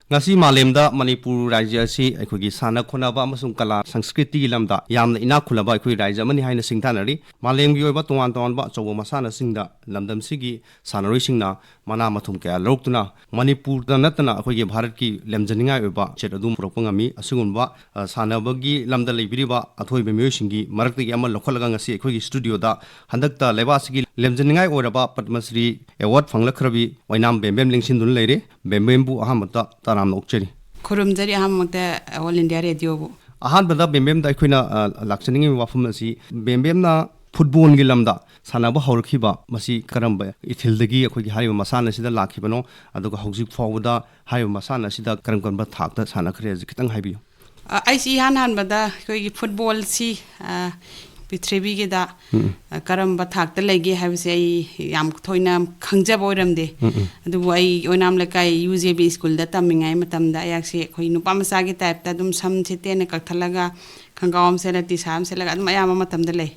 ngasi malemda Manipur Rajya si akhoi sana khonaba amasung kala sanskriti lamda yamna ina khulaba akhoi rajya mani haina singthanari malemgi oiba tongan tongan ba chobo masana singda lamdam sigi sanaroi singna mana mathum kya loktuna Manipur da natna akhoi Bharat ki lemjaninga oiba chetadum propangami asungumba sanabagi lamda leibiriba athoi bemyo singi marakti amal lokhalaga ngasi akhoi studio da handakta lebasigi lemjaninga oiraba Padma Shri Award phanglakhrabi Oinam.Bembem lingsin leire Bembem bu ahamata taram okcheri khurumjari ahamata All India Radio bu ahanbada Bembem da akhoi na lakchaningi wafum asi Bembem na football gi lamda sanaba hawrkhiba masi karamba ithildagi akhoi gi hariba masana sida lakhibano aduga hawjik fawda hariba masana sida karam kanba thakta sana khre kitang haibiyo ai si han bada akhoi gi football si Pitribi ke da karam bathak ta legi have say yam thoina khangja boiramde adu ai Oinam lekai UJB school da tamingai matam da yak se khoi nupa masa gi type ta dum sam chete ne kakthalaga khangawam se la ti sam se la adum ayama matam da le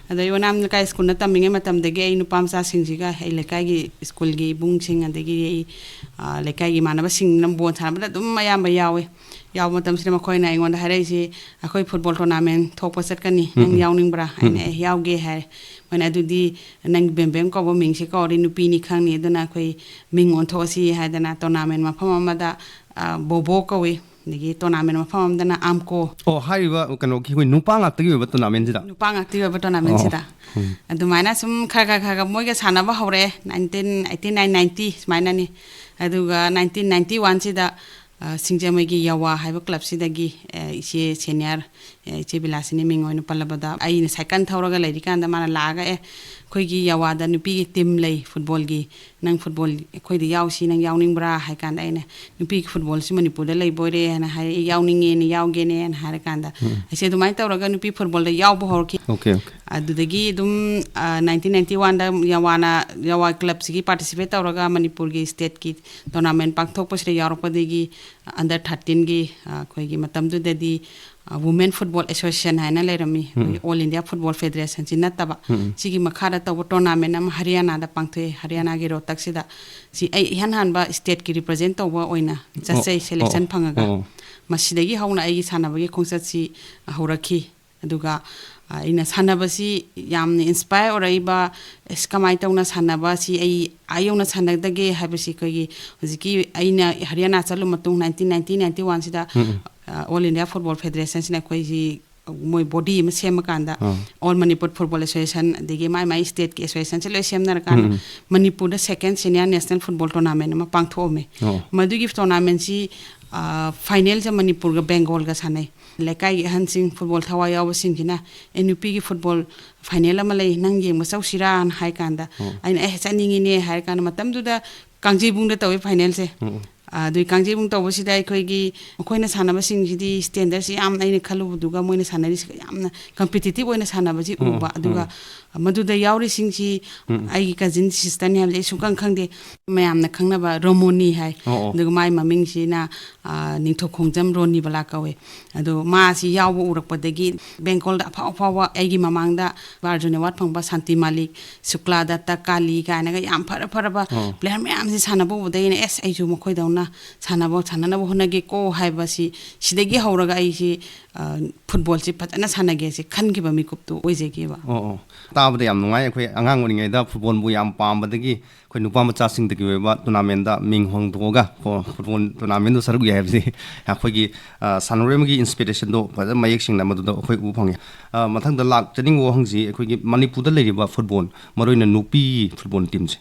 adu Oinam lekai school na tamingai matam da ge ai nupa masa singjiga ai lekai gi school gi bung sing adagi lekai gi manaba sing nambon thanaba dum ayama yawe yaw matam sina makoina ingon da harai akhoi football tournament thokpa satkani nang yawning bra ane yawge hai mana dudi nang Bembem ko bo mingse ko ri nupi ni khangni dana khoi ming on thosi ha dana tournament ma phama da bobo ko we nigi tournament ma phama dana amko oh haiba kano ki khoi nupa nga tagi ba tournament sida nupa nga tagi ba tournament sida adumaina sum khaga moiga sana ba hore 1989 maina ni aduga 1991 sida Singjamagi Yawa have a club sidagi ise senior iche bilasini mingoin palabada ai second thoraga lady kan da mana laga khoigi yawa da nupi team lay football gi nang football khoi da yaw si nang yawning bra hai kan da ine nupi football si Manipur da lay boy re na hai yawning ni yawge ne na har kan da ise dumai thoraga nupi football da yaw bo horki okay adudagi dum 1991 da yawa club sigi participate thoraga Manipur gi state ki tournament pak thok pasre yarok padegi under 13 gi khoi gi matam du dedi Women Football Association haina lerami All India Football Federation sinataba sigi makhara taw tournament am Haryana da pangthe Haryana gi rotak sida si ai han ba state ki represent tawa oina just selection phangaga masidagi hauna ai sanabagi khongsat si haurakhi aduga ina sanaba si yamni inspire oraiba eskamai tawna sanaba si ai ayona sanagdage habisi kogi hojiki aina Haryana chalu matung 1991 sida All India Football Federation sina koi moi body ma sem kanda All Manipur Football Association dege mai state ki association chelo sem na kan Manipur da second senior national football tournament ma pangtho me madu gi tournament si final ja Manipur ga Bengal ga sanai lekai hansing football thawa yaw sing kina NUP gi football final ma lei nang yeng ma sau siran hai kanda aina chaningi ne hai kan matam du da kangji bung da tawi final se dui kangji bung taw si dai khoi gi khoina sanaba sing ji di standard si am aina khalu duga moina sanari yamna competitive oina sanaba ji uba duga madu da yawri sing si ai cousin sister ni ham su kang khang de mayam na khangna ba Romoni hai duga mai maming si na ningtho khongjam roni bala kawe adu ma si yaw bu urak padagi Bengal da phawa ai gi mamang da Arjun Award phangba Santi Malik Shukla Datta Kali ka na ga yam phara ba player mayam si sanaba bu dai na ai ju mokhoi dauna sanaba honage ko haiba si sidagi hauraga ai si football si patana sanage si khangi ba mikup tu oije gi ba tabada yam nungai akhoi angang oringai da football bu yam pambadagi khoi nupa macha sing dagi ba tournament da ming hong doga ko football tournament do sarug yai bsi akhoi gi sanrem gi inspiration do ba mayek sing na madu da akhoi u phang mathang da lak chaning wo hangji akhoi gi Manipur da leriba football maroina nupi football team se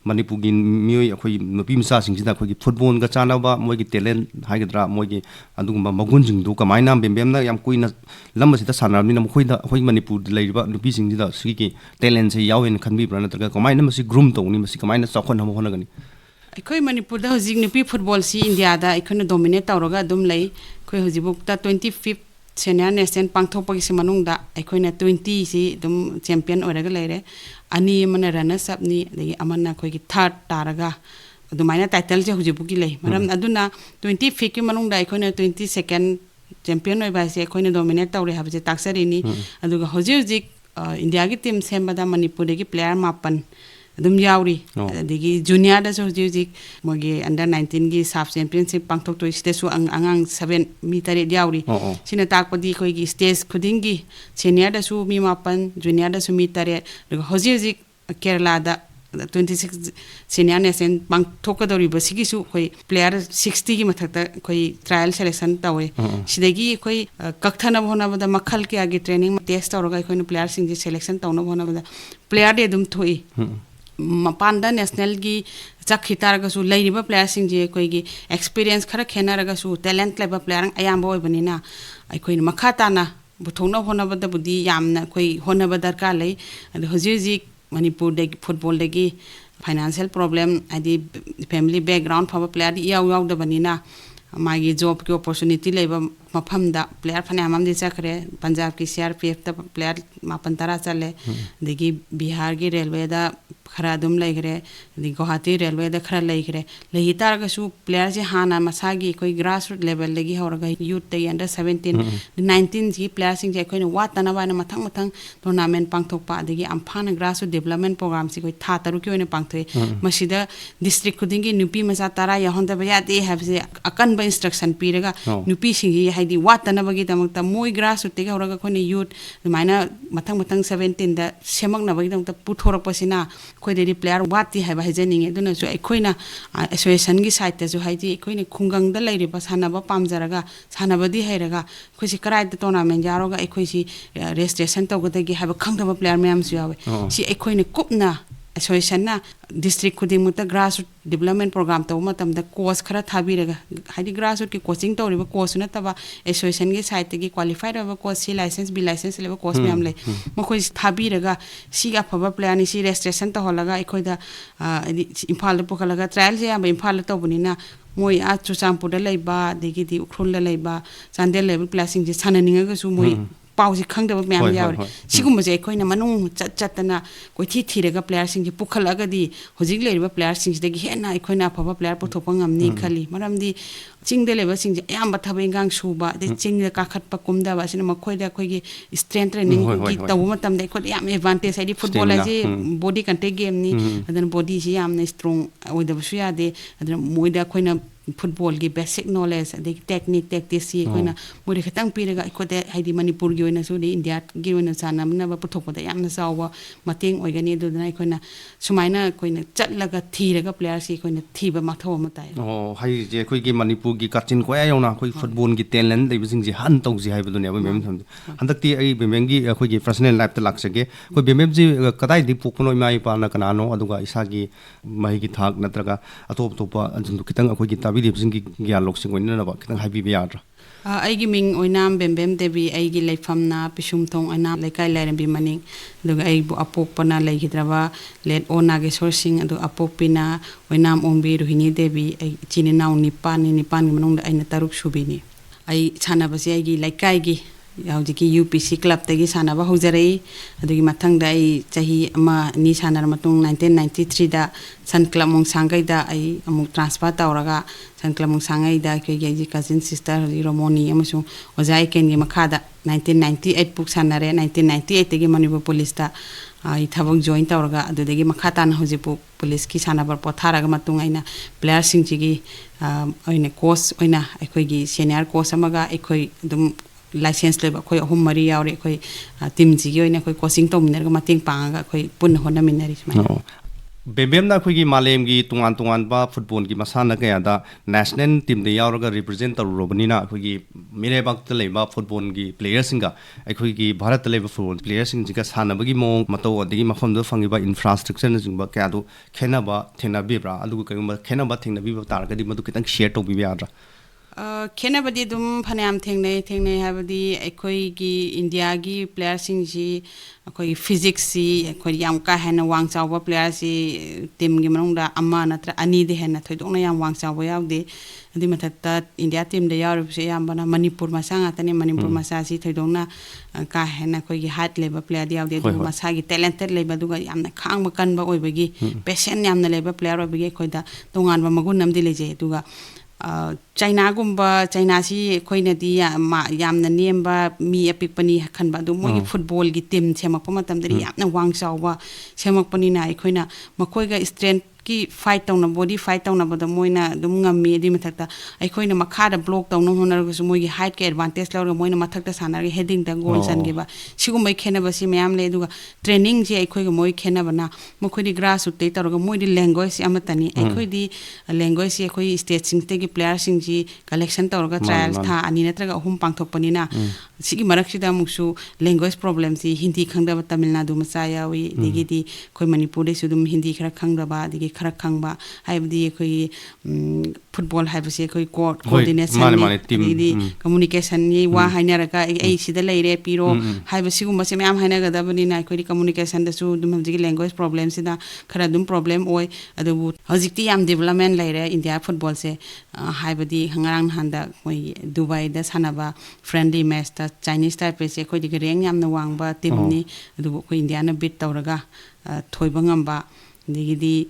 Manipur gi mioi akhoi nupi masa sing sida akhoi gi football ga chana ba moi gi talent haigadra moi gi adugumba magun jing do kamaina Bembem na yam kuina lam sida sanarmi na khoi da akhoi Manipur leriba nupi sing sida sigi talent se yawen khanbi brana ta kamaina masi groom to ni masi kamaina chakhon ham hona gani akhoi Manipur da hojik nupi football si India da akhoi dominate tawraga dum lei khoi hojibuk ta 25th senior national pangthokpagi si manung da akhoi na 20 si dum champion oraga leire ani mana runners up ni degi amana khoi gi third taraga adumaina title je hujibuki lei maram aduna 25 ki manung da akhoi na 22nd champion oi ba se akhoi na dominate tawre habje taksari ni aduga hojik India gi team sembada Manipur gi player mapan adum yauri adigi junior da so ji mogi under 19 gi sub championship pangthok to iste su angang 7 mi tare yauri sina takpadi khoi gi stage khuding gi senior da su mi mapan junior da su mi tare hoji Kerala da 26 senior nation bang thokadori basigi su khoi player 60 gi mathakta khoi trial selection tawe sidagi khoi kakthana bhona bada makhal ke age training test tawraga khoi player sing ji selection tawna bhona bada player de dum thoi mapanda national gi chakhitar ga su leiriba player sing ji khoi gi experience khara khena raga su talent leba player ayamba oibanina khoi makha tana buthongna bhona bada budi yamna khoi hona bada ka lei hoji Manipur de football degi financial problem adi family background for player yaw da banina magi job ki opportunity leba mafam da player phane amam de chakre Punjab ki CRPF ta player mapan tara chale degi Bihar ki railway da khara dum laigre di Guwahati railway da khara laigre lehi tar ga su player je hana masagi koi grassroots level legi horaga youth de under 17 19 ji player sing je koi watana ba na mathang tournament pangthok pa degi amphana grassroots development program si koi tha taru ki oine pangthoi masida district khuding gi nupi masa tara ya honda ba ya de have se akan ba instruction piraga nupi sing gi haidi watana ba gi tamakta moi grassroots te ga horaga koi youth maina mathang 17 da semak na ba gi tamakta puthorok pasina khoi de player wati haiba hajening eduna su khoina association gi site ta su haidi khoine khungang da leiri ba sana ba pamjaraga sana ba di hairaga khoisi karai da tournament jaroga khoisi registration to gada gi haiba khangda ba player mayam su yawe si khoine kupna association na district khuding muta grassroots development program to matam da course khara thabiraga haidi grassroots ki coaching to riba course na taba association gi site gi qualified ba course si license b license leba course mayam le makhoi thabiraga si ga phaba player ni si registration to holaga ikhoida Imphal po kalaga trial je ba Imphal to bunina moi a chusampur da leiba degi di ukhrul da leiba Chandel level placing je sananinga ga su moi pausi khangdaba myam yaure sigumba je khoina manung chatana koi thiraga player sing ji pukhalaga di hojik leiriba player sing ji degi hena khoina phaba player pothopa ngamni khali maramdi chingde leba sing ji ayamba thabai gang suba de chingda ka khatpa kumda ba sina makhoi da khoi gi strength training ki tawu matam de khoi yam advantage ai football ji body contact game ni adan body ji yam na strong oida bu suya de adan moida khoina football gi basic knowledge de technique tactics si khoina mori khatang piraga ikode haidi Manipur gi oina su de India gi oina sana na ba puthokpa da yamna sawa mateng oigani du na khoina sumaina khoina chatlaga thiraga player si khoina thiba mathaw matai hai je khoi gi Manipur gi kachin ko ayona khoi football gi talent dei bising ji han tong ji hai bu ne ba mem tham handakti ai bemem gi khoi gi personal life ta laksage khoi bemem ji kadai di pukno mai pa na kana no aduga isa gi mai gi thak natraga atop topa anjun kitang khoi gi tabi di bising gi gyan lok sing oina na ba kitang hai bi yadra aigi Ms.Oinam.Bembem Devi aigi leifamna pisum thong ana laikai lairambi maning duga aibu apopana leigidraba let ona ge sourcing adu apopina Oinam Ongbi Rohini Devi ai chini naw nipan gi manung da aina taruk subini ai chana basi aigi laikai gi yaujiki UPC club tagi sana ba hojari adugi mathang da ai chahi ama ni sanar matung 1993 da san club mong sangai da ai amuk transfer tawraga san club mong sangai da ke gi cousin sister Romoni amasung ojai ken gi makada 1998 puk sanare 1998 tagi Manipur police da ai thabok join tawraga adudagi makhata na hojipu police ki sana bar potharaga matung aina player sing gi aina coach oina aikoi gi senior coach amaga aikoi dum license leba khoi ahum mari yaure khoi team ji gi oina khoi coaching to miner ga mating panga khoi pun hona minari smai Bembem na khoi gi malem gi tungan ba football gi masana ga da national team de yaur ga represent tar robani na khoi gi mere bak te leba football gi players singa khoi gi Bharat leba football players sing ji ga sana ba gi mong mato adigi mafam do fangi ba infrastructure na jing ba kya do khena ba thena bi bra alu ga ma khena ba thengna bi ba tar ga di madu kitang share to bi yadra khena badi dum phanam thengnei habadi ekhoi gi India gi player sing ji ekhoi physics si ekhoi yam ka hena wang chawa player si team gi manung da amma natra ani de hena thoidong na yam wang chawa yaw de adi mathatta India team de yaw se yam bana Manipur ma sanga tani Manipur ma sa si thoidong na ka hena khoi gi height level player yaw de du ma sa gi talented level du ga yam na khang ma kan ba oi bagi patient yam na level player oi bagi khoi da tongan ba magun nam de leje du ga China si koina di yamna nemba mi apikpani khanba du moi football gi team semakpa matam dari yamna wang chawba semakpani na koina makoi ga strength ki fight tawna body fight tawna bada moina dum ngammi di mathakta koina makha da block tawna honar gu moi gi height ke advantage lawra moina mathakta sanar gi heading da goal san gi ba sigum mai khena ba si mayam le duga training je koi ga moi khena bana makoi di grass ut te tawra moi di language amatani koi di language koi state sing te gi player sing ji collection tawra trials tha ani natraga hum pangthokpani na sigi maraksida muksu language problem si hindi khangda ba Tamil Nadu ma cha yawi digi di koi Manipur de sudum hindi khara khangda ba digi khara khangba haibdi koi football haibse koi coordination di communication ni wa hainara ka ai sida leire piro haibsi gum se myam haina gada bani na koi communication da su dum hawji language problem sida khara dum problem oi adu hawjikti yam development leire India football se haibdi hangarang handa koi Dubai da sanaba friendly match ta Chinese type se koi di reng yam na wangba team ni adu koi India na bit tawraga thoiba ngamba digidi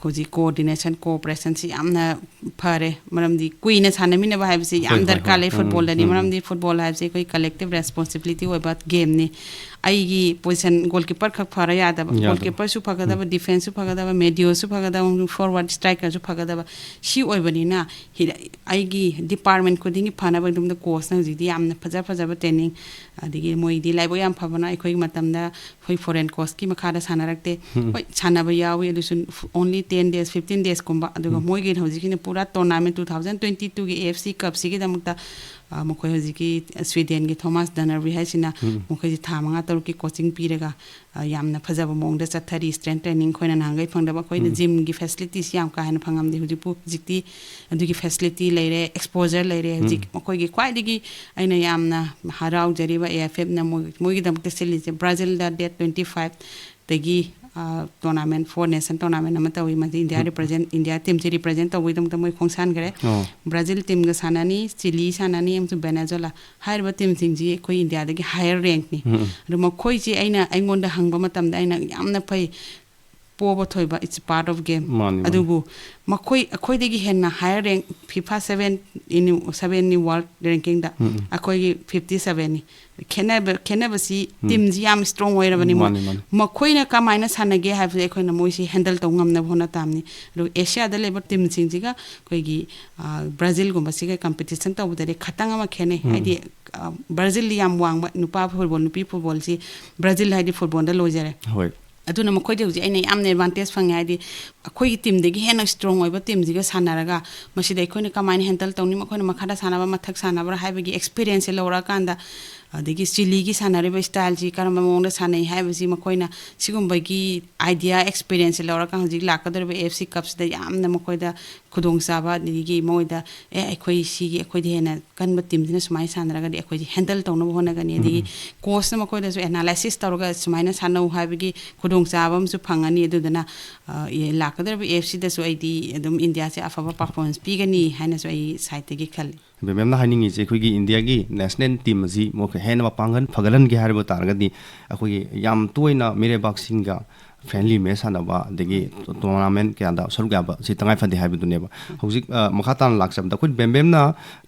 koji coordination cooperation si amna phare maramdi kuina sanamina ba haibse yam darkar le football da ni maramdi football haibse koi collective responsibility oi bat game ni aigi position goalkeeper khak phara yada goalkeeper su phagada ba defense su phagada ba medio su phagada ba forward striker su phagada ba si oi bani na aigi department ko dingi phana ba dum da coach na jidi amna phaja ba training adigi moi di laibo yam phabana khoi matamda khoi foreign coach ki makha da sanarakte khoi chana ba yawi adusun only 10 days 15 days komba aduga moi gi hojiki ne pura tournament 2022 gi AFC cup sigi da mukta mokoi hojiki Sweden gi Thomas Dannerby haisina mokoi ji thamanga taruki coaching pirega yamna phajaba mongda chathari strength training khoina nangai phangda ba khoina gym gi facilities yam ka hana phangamdi hujipu jikti adugi facility leire exposure leire hojik mokoi gi kwai digi aina yamna harau jariba AFF na moi gi damukta selise Brazil da date 25 tegi tournament 4 nation tournament amata wi ma India represent India team se represent to wi dam moi khongsan gare Brazil team ga sanani Chile sanani am su Venezuela higher team sing ji koi India da gi higher rank ni ru ma khoi ji aina aingonda hangba matam da aina yamna pai poba thoiba it's part of game adubu makoi akoi degi henna higher rank FIFA 7 ni world ranking da akoi gi 57 ni kenaba si team ji am strong oira bani makoi na kamaina sanage have ekoi na moi si handle to ngamna bhona tamni ru Asia da level team sing ji ga koi gi Brazil gumba si ga competition ta budare khatanga ma khene haidi Brazil yam wang nupa football nupi football si Brazil haidi football da lojare hoi aduna makoi de aina yamne advantage phang haidi akoi gi team degi hena strong oiba team ji ga sanaraga masi dai khoi na kamaina handle tawni makoi na makhada sanaba mathak sanaba haibagi experience lora kanda adigi Chile gi sanare ba style ji karama mongda sanai haibasi makoina sigumbagi idea experience lora ka hojik lakadar ba AFC cups da yamna makoida khudong saba digi moida akhoi si gi akhoi hena kan ba team dina sumai sanaraga di akhoi handle tawna hona ga ni digi coach na makoida so analysis tawraga sumaina sanau haibagi khudong saba am su phangani adudana lakadar ba AFC da so ID adum India se afaba performance pigani haina so ai site gi khali Bembem na haningi je khoi gi India gi national team ji mo khe hena pangan phagalan gi harba targadi akhoi yam toina mere boxing ga friendly match ana ba degi tournament ke anda sarga ba si tangai phadi haibu dune ba hojik makhatan laksam da khoi Bembem na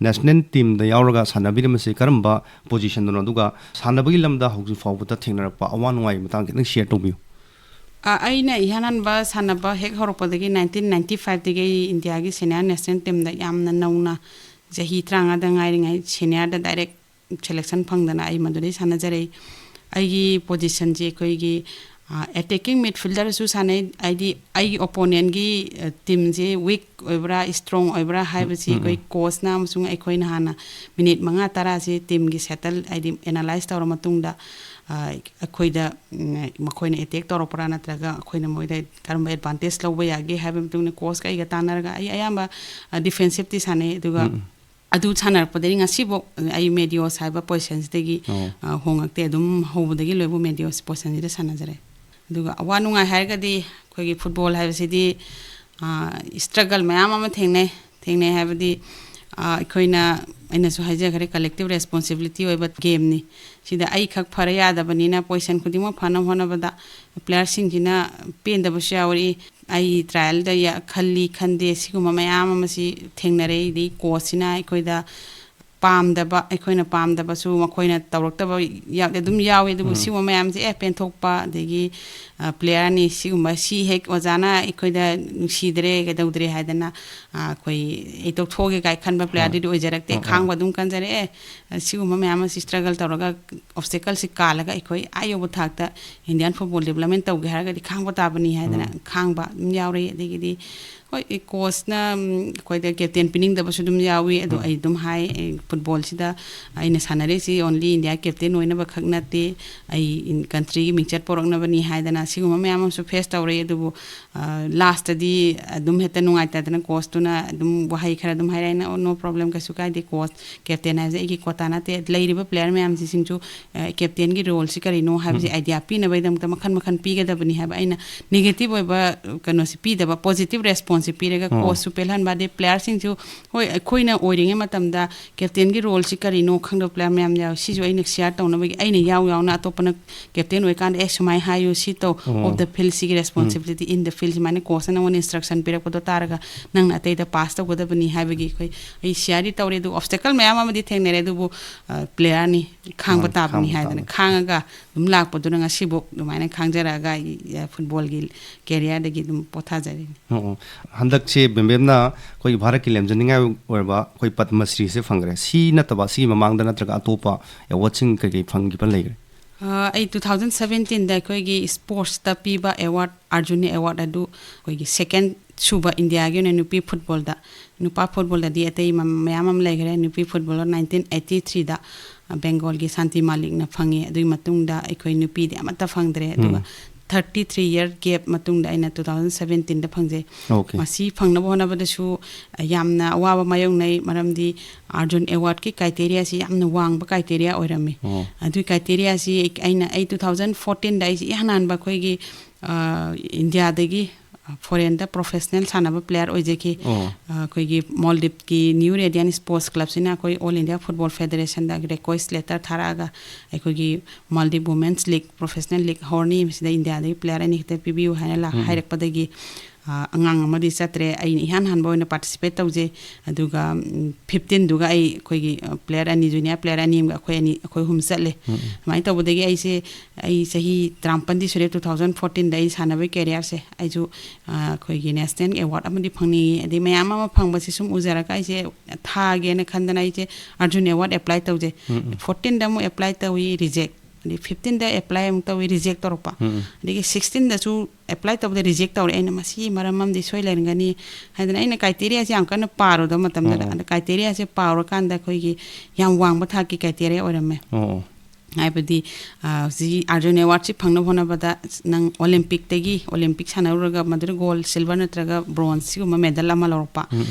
national team da yauraga sanabi ma se karamba position no duga sanabagi lamda hojik fawbu ta thengnar pa awan wai matang ke share to biu aina ihanan ba sanaba hek horopodagi 1995 degi India gi senior national team da yamna nauna jahi tranga da ngai ngai senior da direct selection phangdana ai maduri sanajare ai position je koi gi attacking midfielder su sanai ai opponent gi team je weak oibra strong oibra haibasi koi coach nam sung ai koi na hana minute manga tara se team gi settle ai analyze tawra matungda akoida makoina attack tawra para natraga akoina moida karma advantage lawba yage haibam tungna coach kai ga tanaraga ai ayamba defensive ti sanai duga adu chanar paderi ngasibo ai medio saiba positions degi hongakte adum hobudagi loibo medio positions de sanajare duga awanunga harga di kogi football haibasi di struggle mayam ama thengne habadi ꯑꯩꯈꯣꯏꯅ ꯑꯩꯅꯁꯨ ꯍꯥꯏꯖꯈ꯭ꯔꯦ ꯀꯂꯦꯛꯇꯤꯚ responsibility ꯑꯣꯏꯕ ꯒꯦꯝꯅꯤ ꯁꯤꯗ ꯑꯩ ꯈꯛ ꯐꯔ ꯌꯥꯗꯕꯅꯤꯅ position ꯈꯨꯗꯤꯡꯃꯛ ꯐꯅꯕ ꯍꯣꯠꯅꯕꯗ ꯄ꯭ꯂꯦꯌꯔꯁꯤꯡꯁꯤꯅ ꯄꯦꯟꯗꯕꯁꯨ ꯌꯥꯎꯔꯤ ꯑꯩ ꯇ꯭ꯔꯥꯏꯌꯦꯜꯗ ꯈꯜꯂꯤ ꯈꯟꯗꯦ ꯁꯤꯒꯨꯝꯕ ꯃꯌꯥꯝ ꯑꯃꯁꯤ ꯊꯦꯡꯅꯔꯦ ꯑꯗꯩ ꯀꯣꯆꯁꯤꯅ ꯑꯩꯈꯣꯏꯗ ꯄꯥꯝꯗꯕ ꯑꯩꯈꯣꯏꯅ ꯄꯥꯝꯗꯕꯁꯨ ꯃꯈꯣꯏꯅ ꯇꯧꯔꯛꯇꯕ ꯑꯗꯨꯝ ꯌꯥꯎꯏ ꯑꯗꯨꯕꯨ ꯁꯤꯒꯨꯝꯕ ꯃꯌꯥꯝꯁꯦ ꯄꯦꯟꯊꯣꯛꯄ ꯑꯗꯒꯤ ꯄ꯭ꯂꯦꯌꯔꯅꯤ ꯁꯤꯒꯨꯝꯕ ꯁꯤ ꯍꯦꯛ ꯑꯣꯖꯥꯅ ꯑꯩꯈꯣꯏꯗ ꯅꯨꯡꯁꯤꯗ꯭ꯔꯦ ꯀꯩꯗꯧꯗ꯭ꯔꯦ ꯍꯥꯏꯗꯅ ꯑꯩꯈꯣꯏ ꯑꯩ ꯇꯣꯛꯊꯣꯛꯑꯒꯦ ꯀꯥꯏ ꯈꯟꯕ ꯄ꯭ꯂꯦꯌꯔꯗꯤ ꯑꯣꯏꯖꯔꯛꯇꯦ ꯈꯥꯡꯕ ꯑꯗꯨꯝ ꯀꯟꯖꯔꯛꯑꯦ ꯁꯤꯒꯨꯝꯕ ꯃꯌꯥꯝ ꯑꯁꯤ ꯁ꯭ꯇ꯭ꯔꯒꯜ ꯇꯧꯔꯒ ꯑꯣꯕꯁꯇꯦꯀꯜꯁꯤ ꯀꯥꯜꯂꯒ ꯑꯩꯈꯣꯏ ꯌꯧꯕ ꯊꯥꯛꯇ ꯏꯟꯗꯤꯌꯥꯟ ꯐꯨꯠꯕꯣꯜ ꯗꯦꯕꯂꯞꯃꯦꯟ ꯇꯧꯒꯦ ꯍꯥꯏꯔꯒꯗꯤ ꯈꯥꯡꯕ ꯇꯥꯕꯅꯤ ꯍꯥꯏꯗꯅ ꯈꯥꯡꯕ ꯑꯗꯨꯝ ꯌꯥꯎꯔꯤ ꯑꯗꯒꯤꯗꯤ ꯍꯣꯏ ꯀꯣꯆꯅ ꯑꯩꯈꯣꯏꯗ ꯀꯦꯞꯇꯦꯟ ꯄꯤꯅꯤꯡꯗꯕꯁꯨ ꯑꯗꯨꯝ ꯌꯥꯎꯏ ꯑꯗꯣ ꯑꯩ ꯑꯗꯨꯝ ꯍꯥꯏ ꯐꯨꯠꯕꯣꯜꯁꯤꯗ ꯑꯩꯅ ꯁꯥꯟꯅꯔꯤꯁꯤ ꯑꯣꯟꯂꯤ ꯏꯟꯗꯤꯌꯥ ꯀꯦꯞꯇꯦꯟ ꯑꯣꯏꯅꯕ ꯈꯛ ꯅꯠꯇꯦ ꯑꯩ ꯀꯟꯇ꯭ꯔꯤꯒꯤ ꯃꯤꯡꯆꯠ ꯄꯣꯔꯛꯅꯕꯅꯤ ꯍꯥꯏꯗꯅ ꯁꯤꯒꯨꯝꯕ ꯃꯌꯥꯝ ꯑꯃꯁꯨ ꯐꯦꯁ ꯇꯧꯔꯛꯏ ꯑꯗꯨꯕꯨ ꯂꯥꯁꯇꯗꯤ ꯑꯗꯨꯝ ꯍꯦꯛꯇ ꯅꯨꯡꯉꯥꯏꯇꯗꯅ ꯀꯣꯆꯇꯨꯅ ꯑꯗꯨꯝ ꯋꯥꯍꯩ ꯈꯔ ꯑꯗꯨꯝ ꯍꯥꯏꯔꯛꯑꯦ ꯅꯣ ꯄ꯭ꯔꯣꯕ꯭ꯂꯦꯝ ꯀꯩꯁꯨ ꯀꯥꯏꯗꯦ ꯀꯣꯆ ꯀꯦꯞꯇꯦꯟ ꯍꯥꯏꯕꯁꯦ ꯑꯩꯒꯤ ꯀꯣꯇꯥ ꯅꯠꯇꯦ ꯂꯩꯔꯤꯕ ꯄ꯭ꯂꯦꯌꯔ ꯃꯌꯥꯝꯁꯤꯡꯁꯨ ꯀꯦꯞꯇꯦꯟꯒꯤ ꯔꯣꯜꯁꯤ ꯀꯔꯤꯅꯣ ꯍꯥꯏꯕꯁꯤ ꯑꯥꯏꯗꯤꯌꯥ ꯄꯤꯅꯕꯒꯤꯗꯃꯛꯇ ꯃꯈꯜ ꯃꯈꯜ ꯄꯤꯒꯗꯕꯅꯤ ꯍꯥꯏꯕ ꯑꯩꯅ ꯅꯦꯒꯦꯇꯤꯚ ꯑꯣꯏꯕ ꯀꯩꯅꯣꯁꯤ ꯄꯤꯗꯕ ꯄꯣꯖꯤꯇꯤꯚ ꯔꯦꯁꯄꯣꯟꯁꯁꯤ ꯄꯤꯔꯒ ꯀꯣꯆꯁꯨ ꯄꯦꯜꯍꯟꯕ ꯑꯗꯩ ꯄ꯭ꯂꯦꯌꯔꯁꯤꯡꯁꯨ ꯍꯣꯏ ꯑꯩꯈꯣꯏꯅ ꯑꯣꯏꯔꯤꯉꯩ ꯃꯇꯝꯗ ꯀꯦꯞꯇꯦꯟꯒꯤ ꯔꯣꯜꯁꯤ ꯀꯔꯤꯅꯣ ꯈꯪꯗꯕ ꯄ꯭ꯂꯦꯌꯔ ꯃꯌꯥꯝ ꯌꯥꯎꯏ ꯁꯤꯁꯨ ꯑꯩꯅ ꯁꯤꯌꯥꯔ ꯇꯧꯅꯕꯒꯤ ꯑꯩꯅ ꯌꯥꯎꯅ ꯑꯇꯣꯞꯄꯅ ꯀꯦꯞꯇꯦꯟ ꯑꯣꯏꯀꯥꯟꯗ ꯁꯨꯃꯥꯏꯅ ꯍꯥꯏꯌꯨ ꯁꯤ ꯇꯧ ꯑꯣꯐ ꯗ ꯐꯤꯜ ꯁꯤꯒꯤ ꯔꯦꯁꯄꯣꯟꯁꯤꯕꯤꯂꯤꯇꯤ ꯏꯟ ꯗ ꯐꯤꯜ ꯁꯨꯃꯥꯏꯅ ꯀꯣꯆꯅ ꯅꯪꯉꯣꯟꯗ ꯏꯟꯁꯇ꯭ꯔꯛꯁꯟ ꯄꯤꯔꯛꯄꯗꯣ ꯇꯥꯔꯒ ꯅꯪꯅ ꯑꯇꯩꯗ ꯄꯥꯁ ꯇꯧꯒꯗꯕꯅꯤ ꯍꯥꯏꯕꯒꯤ ꯑꯩ ꯁꯤꯌꯥꯔꯗꯤ ꯇꯧꯔꯦ ꯑꯗꯨ ꯑꯣꯕꯁꯇꯦꯀꯜ ꯃꯌꯥꯝ ꯑꯃꯗꯤ ꯊꯦꯡꯅꯔꯦ ꯑꯗꯨꯕꯨ ꯄ꯭ꯂꯦꯌꯔꯅꯤ ꯈꯥꯡꯕ ꯇꯥꯕꯅꯤ ꯍꯥꯏꯗꯅ ꯈꯥꯡꯉꯒ ꯑꯗꯨꯝ ꯂꯥꯛꯄꯗꯨꯅ ꯉꯁꯤꯐꯥꯎ ꯑꯗꯨꯃꯥꯏꯅ ꯈꯥꯡꯖꯔꯛꯑꯒ ꯑꯩ ꯐꯨꯠꯕꯣꯜꯒꯤ ꯀꯦꯔꯤꯌꯔꯗꯒꯤ ꯑꯗꯨꯝ ꯄꯣꯊꯥꯖꯔꯤ ꯍꯟꯗꯛꯁꯦ ꯕꯦꯝꯕꯦꯝꯅ ꯑꯩꯈꯣꯏꯒꯤ ꯚꯥꯔꯠꯀꯤ ꯂꯦꯝꯖꯅꯤꯡꯉꯥꯏ ꯑꯣꯏꯔꯕ ꯑꯩꯈꯣꯏ ꯄꯗꯃ ꯁ꯭ꯔꯤꯁꯦ ꯐꯪꯈ꯭ꯔꯦ ꯁꯤ ꯅꯠꯇꯕ ꯁꯤꯒꯤ ꯃꯃꯥꯡꯗ ꯅꯠꯇ꯭ꯔꯒ ꯑꯇꯣꯞꯄ ꯑꯦꯋꯥꯔꯗꯁꯤꯡ ꯀꯩꯀꯩ ꯐꯪꯈꯤꯕ ꯂꯩꯈ꯭ꯔꯦ ꯑꯩ 2017ꯗ ꯑꯩꯈꯣꯏꯒꯤ ꯁ꯭ꯄꯣꯔꯠꯁꯇ ꯄꯤꯕ ꯑꯦꯋꯥꯔꯗ ꯑꯔꯖꯨꯅꯤ ꯑꯦꯋꯥꯔꯗ ꯑꯗꯨ ꯑꯩꯈꯣꯏꯒꯤ ꯁꯦꯀꯦꯟ ꯁꯨꯕ ꯏꯟꯗꯤꯌꯥꯒꯤ ꯑꯣꯏꯅ ꯅꯨꯄꯤ ꯐꯨꯠꯕꯣꯜꯗ ꯅꯨꯄꯥ ꯐꯨꯠꯕꯣꯜꯗꯗꯤ ꯑꯇꯩ ꯃꯌꯥꯝ ꯑꯃ ꯂꯩꯈ꯭ꯔꯦ ꯅꯨꯄꯤ ꯐꯨꯠꯕꯣꯜꯗ 1983ꯗ ꯕꯦꯡꯒꯣꯜꯒꯤ ꯁꯥꯟꯇꯤ ꯃꯥꯂꯤꯛꯅ ꯐꯪꯉꯤ ꯑꯗꯨꯒꯤ ꯃꯇꯨꯡꯗ ꯑꯩꯈꯣꯏ ꯅꯨꯄꯤꯗꯤ ꯑꯃꯠꯇ ꯐꯪꯗ꯭ꯔꯦ ꯑꯗꯨꯒ 33 ꯏꯌꯔ ꯒꯦꯞ ꯃꯇꯨꯡꯗ ꯑꯩꯅ 2017ꯗ ꯐꯪꯖꯩ ꯃꯁꯤ ꯐꯪꯅꯕ ꯍꯣꯠꯅꯕꯗꯁꯨ ꯌꯥꯝꯅ ꯑꯋꯥꯕ ꯃꯥꯌꯣꯛꯅꯩ ꯃꯔꯝꯗꯤ ꯑꯔꯖꯨꯟ ꯑꯦꯋꯥꯔꯗꯀꯤ ꯀ꯭ꯔꯥꯏꯇꯦꯔꯤꯌꯥꯁꯤ ꯌꯥꯝꯅ ꯋꯥꯡꯕ ꯀ꯭ꯔꯥꯏꯇꯦꯔꯤꯌꯥ ꯑꯣꯏꯔꯝꯃꯤ ꯑꯗꯨꯒꯤ ꯀ꯭ꯔꯥꯏꯇꯦꯔꯤꯌꯥꯁꯤ ꯑꯩ 2014ꯗ ꯑꯩꯁꯤ ꯏꯍꯥꯟ ꯍꯥꯟꯕ ꯑꯩꯈꯣꯏꯒꯤ ꯏꯟꯗꯤꯌꯥꯗꯒꯤ ꯐꯣꯔꯦꯟꯗ ꯄ꯭ꯔꯣꯐꯦꯁꯅꯦꯜ ꯁꯥꯟꯅꯕ ꯄ꯭ꯂꯦꯌꯔ ꯑꯣꯏꯖꯈꯤ ꯑꯩꯈꯣꯏꯒꯤ ꯃꯣꯜꯗꯤꯞꯀꯤ ꯅ꯭ꯌꯨ ꯔꯦꯗꯤꯌꯟ ꯁ꯭ꯄꯣꯔꯠꯁ ꯀ꯭ꯂꯕꯁꯤꯅ ꯑꯩꯈꯣꯏ ꯑꯣꯜ ꯏꯟꯗꯤꯌꯥ ꯐꯨꯠꯕꯣꯜ ꯐꯦꯗꯔꯦꯁꯟꯗ ꯔꯤꯀ꯭ꯋꯦꯁ ꯂꯦꯇꯔ ꯊꯥꯔꯛꯑꯒ ꯑꯩꯈꯣꯏꯒꯤ ꯃꯣꯜꯗꯤꯞ ꯋꯨꯃꯦꯟꯁ ꯂꯤഗ് ꯄ꯭ꯔꯣꯐꯦꯁꯅꯦꯜ ꯂꯤഗ് ꯍꯧꯔꯅꯤ ꯃꯁꯤꯗ ꯏꯟꯗꯤꯌꯥꯗꯒꯤ ꯄ꯭ꯂꯦꯌꯔ ꯑꯅꯤ ꯈꯛꯇ ꯄꯤꯕꯤꯌꯨ ꯍꯥꯏꯅ ꯍꯥꯏꯔꯛꯄꯗꯒꯤ ꯑꯉꯥꯡ ꯑꯃꯗꯤ ꯆꯠꯇ꯭ꯔꯦ ꯑꯩꯅ ꯏꯍꯥꯟ ꯍꯥꯟꯕ ꯑꯣꯏꯅ ꯄꯥꯔꯇꯤꯁꯤꯄꯦꯠ ꯇꯧꯖꯩ ꯑꯗꯨꯒ 15ꯗꯨꯒ ꯑꯩꯈꯣꯏꯒꯤ ꯄ꯭ꯂꯦꯌꯔ ꯑꯅꯤ ꯖꯨꯅꯤꯌꯔ ꯄ꯭ꯂꯦꯌꯔ ꯑꯅꯤ ꯑꯃꯒ ꯑꯩꯈꯣꯏ ꯑꯍꯨꯝ ꯆꯠꯂꯦ ꯑꯗꯨꯃꯥꯏꯅ ꯇꯧꯕꯗꯒꯤ ꯑꯩ ꯆꯍꯤ 53ꯗꯤ ꯁꯨꯔꯦ 2014ꯗ ꯑꯩ ꯁꯥꯟꯅꯕꯒꯤ ꯀꯦꯔꯤꯌꯔꯁꯦ ꯑꯩꯁꯨ ꯑꯩꯈꯣꯏꯒꯤ ꯅꯦꯁꯅꯦꯜ ꯑꯦꯋꯥꯔꯗ ꯑꯃꯗꯤ ꯐꯪꯅꯤꯡꯉꯤ ꯑꯗꯩ ꯃꯌꯥꯝ ꯑꯃ ꯐꯪꯕꯁꯤ ꯁꯨꯝ ꯎꯖꯔꯒ ꯑꯩꯁꯦ ꯊꯥꯒꯦꯅ ꯈꯟꯗꯅ ꯑꯩꯁꯦ ꯑꯔꯖꯨꯟ ꯑꯦꯋꯥꯔꯗ ꯑꯦꯄ꯭ꯂꯥꯏ ꯇꯧꯖꯩ 14ꯗ ꯑꯃꯨꯛ ꯑꯦꯄ꯭ꯂꯥꯏ ꯇꯧꯏ ꯔꯤꯖꯦꯛ ꯑꯗꯩ 15ꯗ ꯑꯦꯄ꯭ꯂꯥꯏ ꯑꯃꯨꯛ ꯇꯧꯏ ꯔꯤꯖꯦꯛ ꯇꯧꯔꯛꯄ ꯑꯗꯒꯤ 16ꯗꯁꯨ ꯑꯦꯄ꯭ꯂꯥꯏ ꯇꯧꯕꯗ ꯔꯤꯖꯦꯛ ꯇꯧꯔꯛꯑꯦ ꯑꯩꯅ ꯃꯁꯤ ꯃꯔꯝ ꯑꯃꯗꯤ ꯁꯣꯏ ꯂꯩꯔꯝꯒꯅꯤ ꯍꯥꯏꯗꯅ ꯑꯩꯅ ꯀ꯭ꯔꯥꯏꯇꯦꯔꯤꯌꯥꯁꯦ ꯌꯥꯝ ꯀꯟꯅ ꯄꯥꯔꯨꯗꯕ ꯃꯇꯝꯗ ꯑꯗ ꯀ꯭ꯔꯥꯏꯇꯦꯔꯤꯌꯥꯁꯦ ꯄꯥꯎꯔꯀꯥꯟꯗ ꯑꯩꯈꯣꯏꯒꯤ ꯌꯥꯝ ꯋꯥꯡꯕ ꯊꯥꯛꯀꯤ ꯀ꯭ꯔꯥꯏꯇꯦꯔꯤꯌꯥ ꯑꯣꯏꯔꯝꯃꯦ ꯍꯥꯏꯕꯗꯤ ꯍꯧꯖꯤꯛ ꯑꯔꯖꯨꯟ ꯑꯦꯋꯥꯔꯗꯁꯤ ꯐꯪꯅꯕ ꯍꯣꯠꯅꯕꯗ ꯅꯪ ꯑꯣꯂꯦꯝꯄꯤꯛ ꯁꯥꯟꯅꯔꯨꯔꯒ ꯃꯗꯨꯗ ꯒꯣꯜ ꯁꯤꯜꯚꯔ ꯅꯠꯇ꯭ꯔꯒ ꯕ꯭ꯔꯣꯟꯖ ꯁꯤꯒꯨꯝꯕ ꯃꯦꯗꯜ ꯑꯃ ꯂꯧꯔꯛꯄ